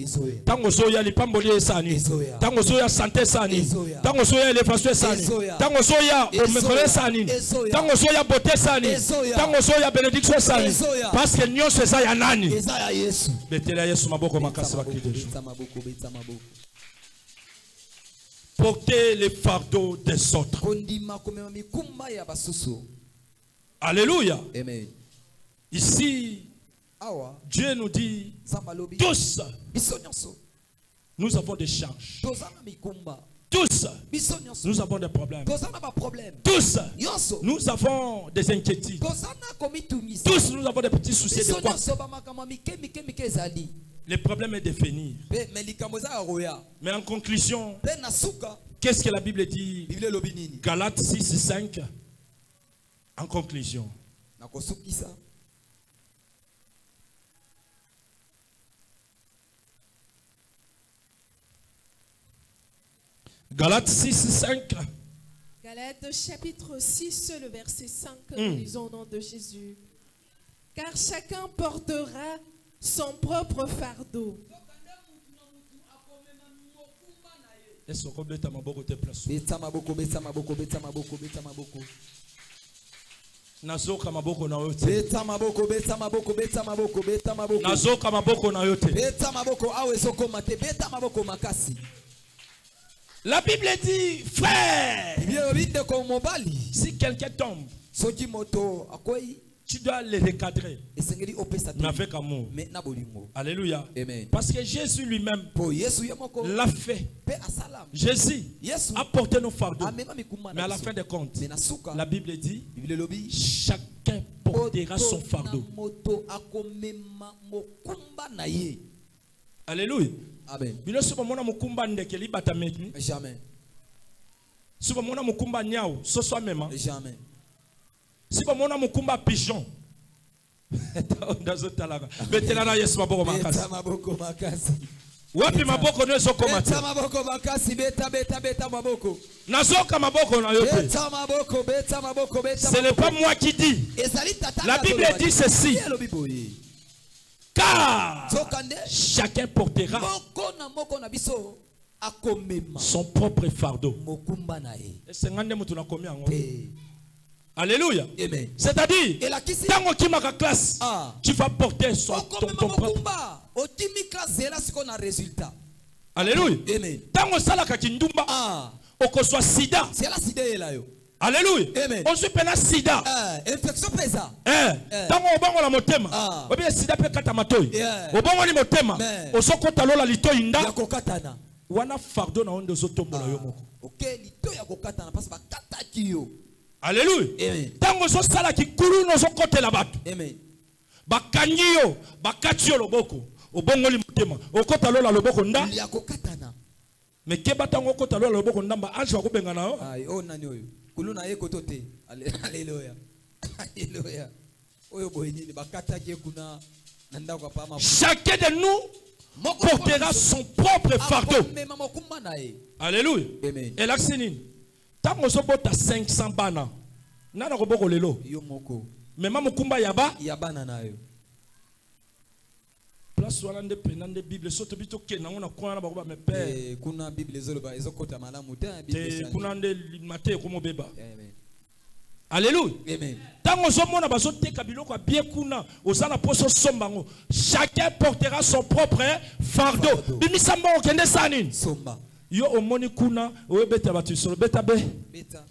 Tango soya li pamboli sani. Tango soya santé sani. Tango soya élévation sani. Tango soya omekole sani. Tango soya beauté sani. Tango soya bénédiction sani. Parce que nous c'est ça ya nani. Betela Yesu maboko makasi bakite. Porter les fardeaux des autres. Alléluia. Amen. Ici, Dieu nous dit, tous, nous avons des charges. Tous, nous avons des problèmes. Tous, nous avons des inquiétudes. Tous, nous avons des petits soucis de quoi. Le problème est de finir. Mais en conclusion, qu'est-ce que la Bible dit? Galates 6:5. En conclusion. Galates 6:5. Galates chapitre 6, le verset 5, nous lisons au nom de Jésus. Car chacun portera son propre fardeau. Nazoka maboko na yote. Beta maboko, beta maboko, beta maboko, beta maboko. Nazoka maboko na yote. Beta maboko awe soko mate, beta maboko makasi. La Bible dit, frère, si quelqu'un tombe, tu dois le recadrer, mais avec amour. Alléluia. Amen. Parce que Jésus lui-même l'a fait. Jésus a porté nos fardeaux. Mais à la fin des comptes, la Bible dit, chacun portera son fardeau. Alléluia. Amen. Jamais. Si vous avez mukumba nyao, ce soit même. Jamais. Si vous avez mukumba pigeon. Wapi maboko no soko mate. Beta maboko makasi beta beta beta maboko. Nazoka maboko na yote. Beta maboko beta maboko beta. Ce n'est pas moi qui dis. La Bible dit ceci. Car chacun portera son propre fardeau. Alléluia. C'est-à-dire, tant que tu as classe, tu vas porter ton propre. Alléluia. Tant que ça la kakindumba, au que soit sida. Alléluia. On se pena sida. Infection pesa. Tant on bango la motema. Obi sida pe kata matoi. O bango ni motema. O soko talola lito inda. Yakokatana. Wana fardo na ondo zotombo na yo moko. OK, lito yakokatana parce ba kata kiyo. Alléluia. Tant on so sala ki kulu no so kote la batu. Amen. Ba kangiyo, ba katio loboko. O bango li motema. O kota lola loboko nda. Yakokatana. Mais keba tango kota lola loboko ndamba ange ko benga na yo. Ai o nani oyo. Kuluna ye kotote. Alléluia. Alléluia. Oyo boyini bakata ke kuna nanda kwa pama. Chacun de nous portera son propre fardeau. Alléluia. Amen. Et l'axinine. Tant que sobota 500 bana. Nana ko boko lelo. Yo moko. Mais mamu kumba yaba na nayo. Place walande penande Bible soto bito ke na ona kwa na ba me père. Kuna Bible zoloba ezokota malamu te Bible. Kuna nde mate ko mo beba. Amen. Alléluia. Amen. Tant zo mona bazo teka biloko a bien kuna ozana poso sombango. Chacun portera son propre fardeau. Bimisa mbo kende sanine. Somba. Yo omoni kuna oyebeta batu solo beta be. Beta.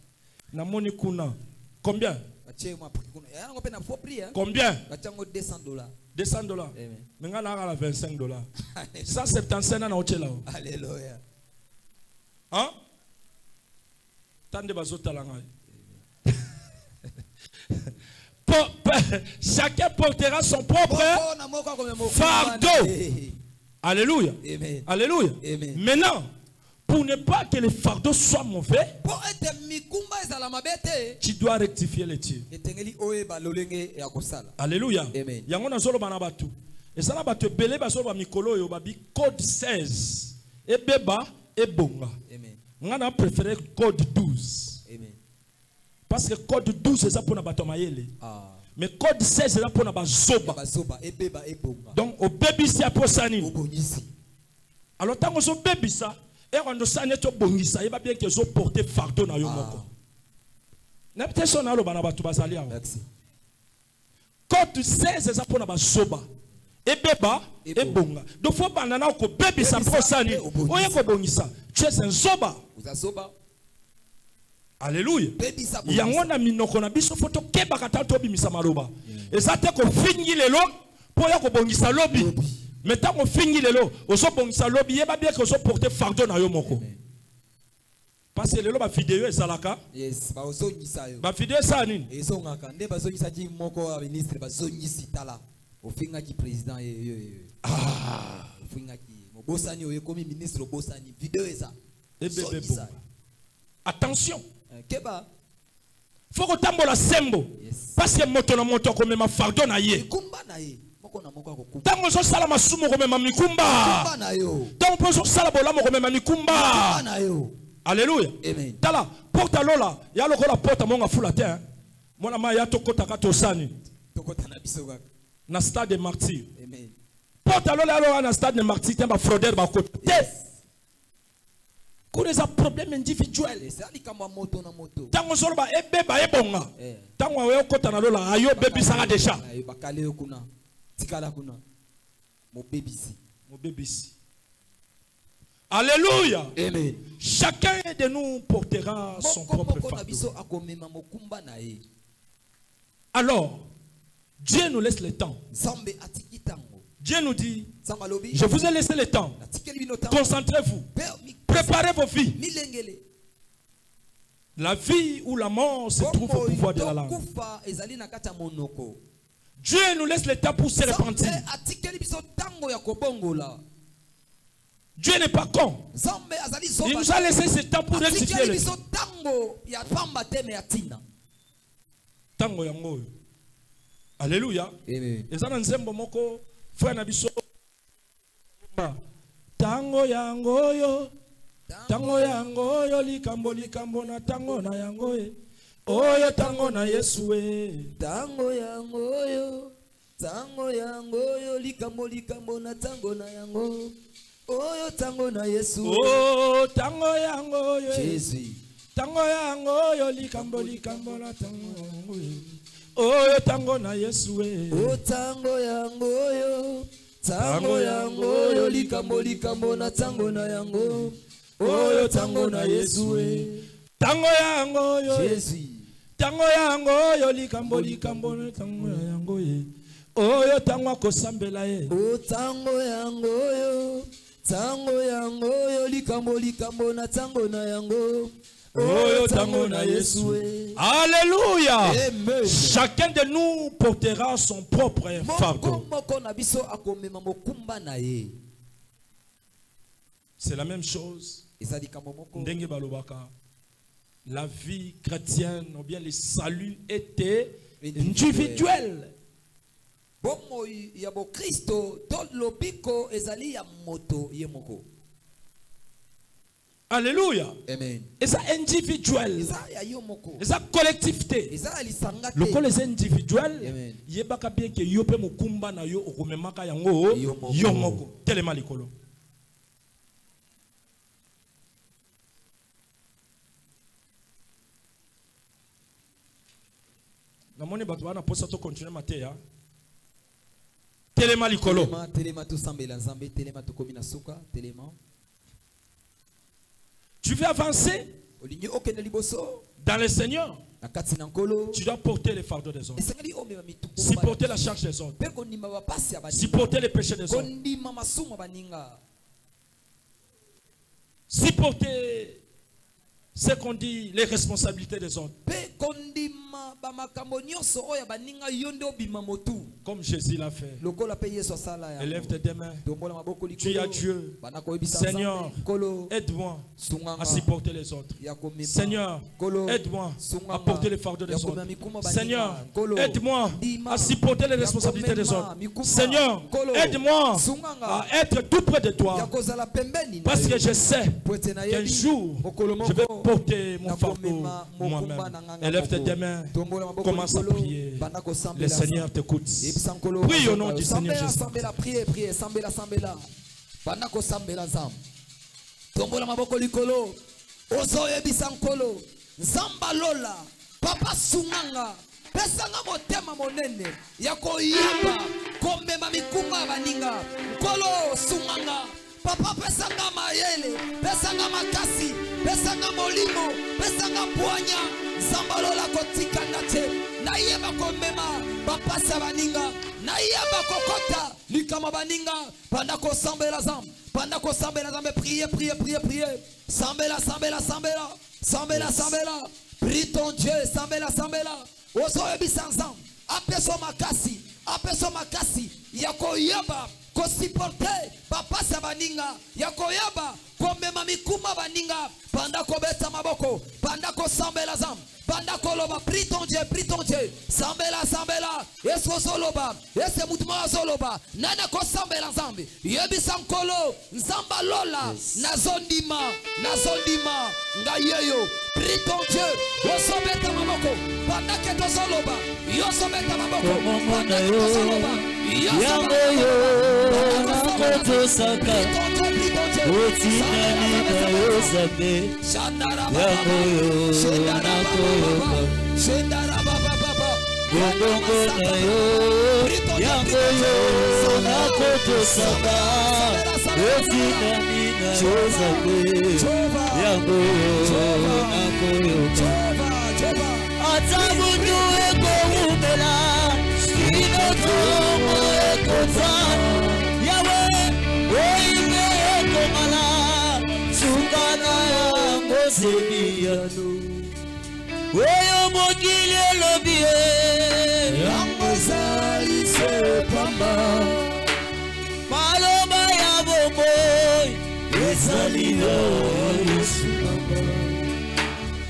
Na moni kuna. Combien? Combien? $200. $200. Mais on a $25. 175 na hôtel. Alléluia. Hein? Tande bazota langa. Chacun portera son propre fardeau. Alléluia. Amen. Alléluia. Amen. Maintenant, pour ne pas que le fardeau soit mauvais, tu dois rectifier les tirs. Alléluia. Yangona zolo banabatu. Et ça na batu belé bazolo ba mikolo yo babi code 16. Et beba et bonga. Amen. On a préféré code 12. Amen. Parce que code 12 c'est ça pour na bato mayele. Mais code 16 c'est là pour na bazoba. Donc au baby c'est pour sanine. Alors tant que so baby ça et quand on s'en est au bongisa, il va bien que zo porter fardeau na yo moko. Na peut-être son alo bana batu bazali awo. Code 16 c'est ça pour na bazoba. Et beba et bonga. Donc faut pas nana ko baby ça pour sanine. Oye ko bongisa. Tu es un zoba. Alléluia. Yangona minoko na biso photo keba kata to bimisa maloba. Et ça te ko fingi lelo pour ya ko bongisa lobi. Mais tant qu'on finit le lot, on se bongisa lobi, il va bien que on se porte fardeau na yo moko. Parce que les vidéo ezalaka. Yes, bazongisa yo. Ba vidéo ça nini? Ezongaka nde bazongisa ki moko wa ministre bazongisi tala. Ofinga ki président Ah. Ofinga ki mobosani oye komi ministre obosani vidéo eza. Attention. Keba. Faut que tambola sembo. Parce que moto na moto ko mema fardo na ye. Mikumba na ye. Moko na moko ko kumba. Tango so sala masumo ko mema mikumba. Mikumba na yo. Tango so sala bolamo ko mema mikumba. Mikumba na yo. Alléluia. Amen. Tala, porte lola, ya lokola porte monga fula te. Mona ma ya tokota ka tosani. Tokota na biso kaka. Na stade de martyr. Amen. Porte lola alors na stade de martyr te ba fraudeur ba côté. Pour les problèmes individuels. C'est ali kama moto na moto. Tango solo ba ebe ba ebonga. Tango wa kota na lola ayo baby sanga déjà. Ayo bakale kuna. Tikala kuna. Mo bebisi. Mo bebisi. Alléluia. Amen. Chacun de nous portera son propre fardeau. Alors, Dieu nous laisse le temps. Dieu nous dit, je vous ai laissé le temps. Concentrez-vous. Préparez vos vies. La vie ou la mort se trouve au pouvoir de la langue. Dieu nous laisse le temps pour se repentir. Dieu n'est pas con. Il nous a laissé ce temps pour rectifier le tango yango. Alléluia. Ezana nzembo moko frère na biso. Tango yango yo. Tango yango yo likambo na tango na yango e. Oyo tango na Yesu e. Tango yango yo. Tango yango yo likambo na tango na yango. Oyo tango na Yesu. Oh, tango yango yo. Jésus. Tango yango yo likambo na tango yango. Oyo tango na Yesu. Oh, tango yango yo. Tango yango yo likambo na tango na yango. Oyo tango na Yesu. Tango yango yo. Jésus. Tango yango yo likambo na tango yango. Oyo tango kosambela ye. Oh, tango yango yo. Tango yango yo likambo na tango na yango. Oh, tango na Yesu. Alléluia. Amen. Chacun de nous portera son propre fardeau. C'est la même chose. Ndenge balobaka. La vie chrétienne ou bien le salut était individuel. Bomo ya bo Kristo to lobiko ezali ya moto ye moko. Alléluia. Amen. Et ça individuel. Et ça collectivité. Le col est individuel. Yebaka bien que yope mukumba na yo okumemaka yango yomoko. Telema likolo. Namoni batu wana posa to continuer mateya. Telema likolo. Telema to sambela nzambe telema to komina suka telema. Tu veux avancer dans le Seigneur. Tu dois porter les fardeaux des autres. Supporter la charge des autres. Supporter les péchés des autres. Supporter ce qu'on dit, les responsabilités des autres. Comme Jésus l'a fait. Élève tes mains. Tu as Dieu. Seigneur, aide-moi à supporter les autres. Seigneur, aide-moi à porter les fardeaux des autres. Seigneur, aide-moi à supporter les responsabilités des autres. Seigneur, aide-moi à être tout près de toi. Parce que je sais qu'un jour, je vais porter mon fardeau moi-même. Élève tes mains. Commence à prier. Le Seigneur t'écoute. Prie au nom du Seigneur Jésus. Papa Sunganga, pesanga motema monene ya koyeba komema mikunga baninga nkolo Sunganga. Papa pesanga mayele, pesanga makasi, pesanga molimo, pesanga poanya, zambalola kotika nate, na yeba komema, papa sabaninga, na yeba kokota, likama baninga, panda ko sambela zam, Pendant qu'on sambela, priez. Sambela. Prie ton Dieu, sambela. Ozo ebisanzam. Apeso makasi. Yako yaba. Ko supporter papa sabaninga. Yako yaba. Ko mema mikuma baninga. Pendant qu'on beta maboko. Pendant qu'on sambela zam. Pendant qu'on loba. Prie ton Dieu. Sambela. Eso zoloba. Ese mutuma zoloba. Nana ko sambela zambi. Yebi sankolo. Nzamba lola. Nazondima. Ngayeyo. Prie ton Dieu. Oso beta maboko. Pendant que to zoloba. Yoso beta maboko. Pendant que to zoloba. Yoso beta Oyo mokili lobie yango zali se pamba maloba ya bomoi ezali yo Yesu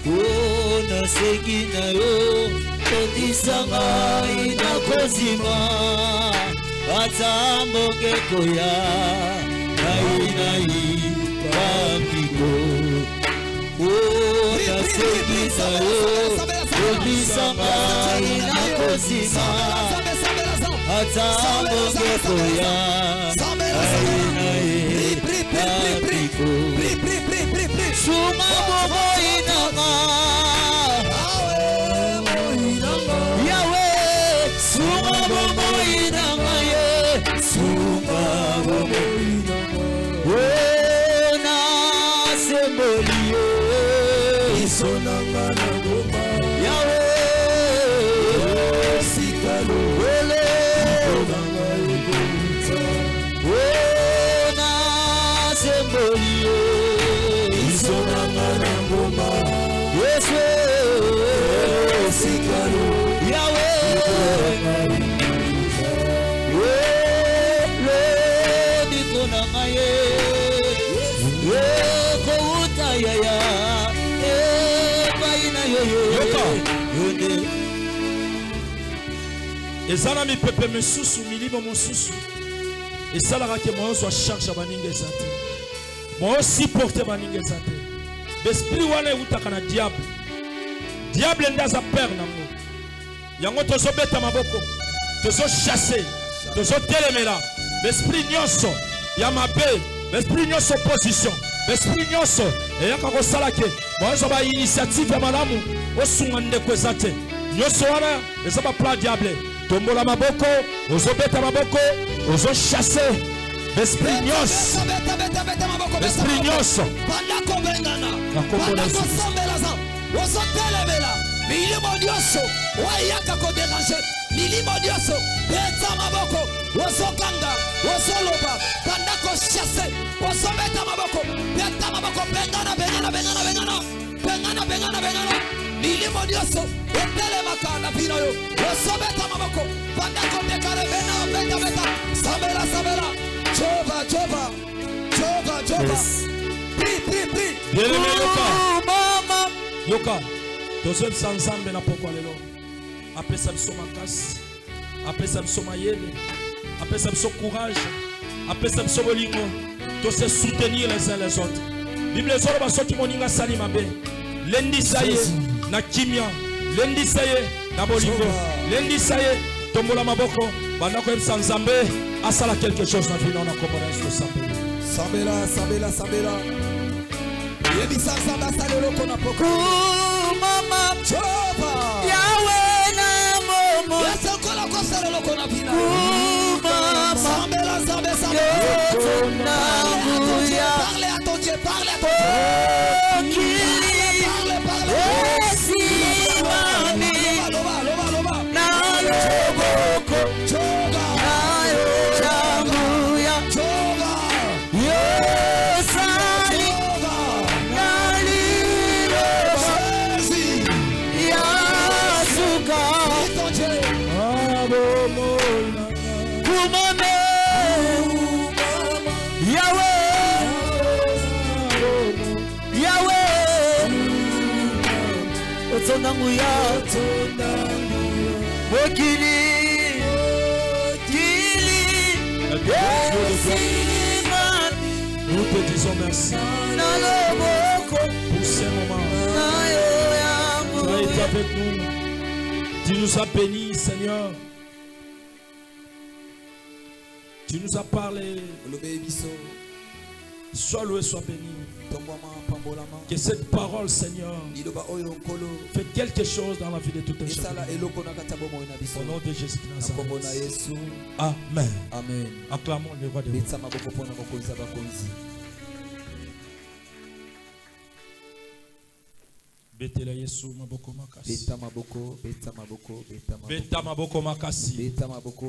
ona seki na yo tondisanga ina kozima ata mboke koya nai pambiko ona seki na yo tondisanga ina kozima ata mboke koya nai pambiko Suma bobo inanga Yahweh Suma bobo inanga Suma bobo inanga Ona sembolio Isonanga na goma Yahweh Sikalo Ole Onanga egonza Ona sembolio ezala mipepe misusu milimo mosusu esalaka ke moyo soit charge ya baninga eza te moyo supporte baninga eza te besprit wana eutaka na diable nde aza père nango yango tozobeta maboko tozochasse tozotelemela besprit nyonso ya mabe besprit nyonso opposition besprit nyonso eyaka kosala ke moyo bainitiative ya malamu osunga ndeko eza te nyonso wana eza baplan diable tombola maboko ozobeta maboko ozochasse besprit nyonso besprit nyonso bandako bengana bandako sambelaza ozotelemela milimo nyonso wayaka koderange milimo nyonso beta maboko ozokanga ozoloba bandako chasse ozobeta maboko beta maboko bengana milimo nyonso etelemaka na bino yo ozobeta maboko bandako dekare beta sambela Jova. Pri. Bien-aimé Yoka. Tozo ensemble na pokwa lelo. Apesa biso makasi. Apesa biso mayele. Apesa biso courage. Apesa biso bolingo. To se soutenir les uns les autres. Bible zoro basoki moninga sali mabe. Lendi saye na kimia. Lendi saye na bolingo. Lendi saye tombola maboko. Bandako Nzambe asala quelque chose na vie na komona so sambela yebisa Nzambe asala loko na poko mama Jova Yahweh na momo yasokola ko sala loko na bina mama sambela Nzambe parle à ton Dieu parle à ton Dieu parle Nous te disons merci pour ces moments. Tu as été avec nous. Tu nous as bénis, Seigneur. Tu nous as parlé. Sois loué, sois béni. Que cette parole, Seigneur, fait quelque chose dans la vie de tout un chacun. Au nom de Jésus-Christ. Amen. Amen. Acclamons le roi de Dieu. Betela Yesu maboko makasi. Beta maboko, beta maboko, beta maboko. Beta maboko makasi. Beta maboko.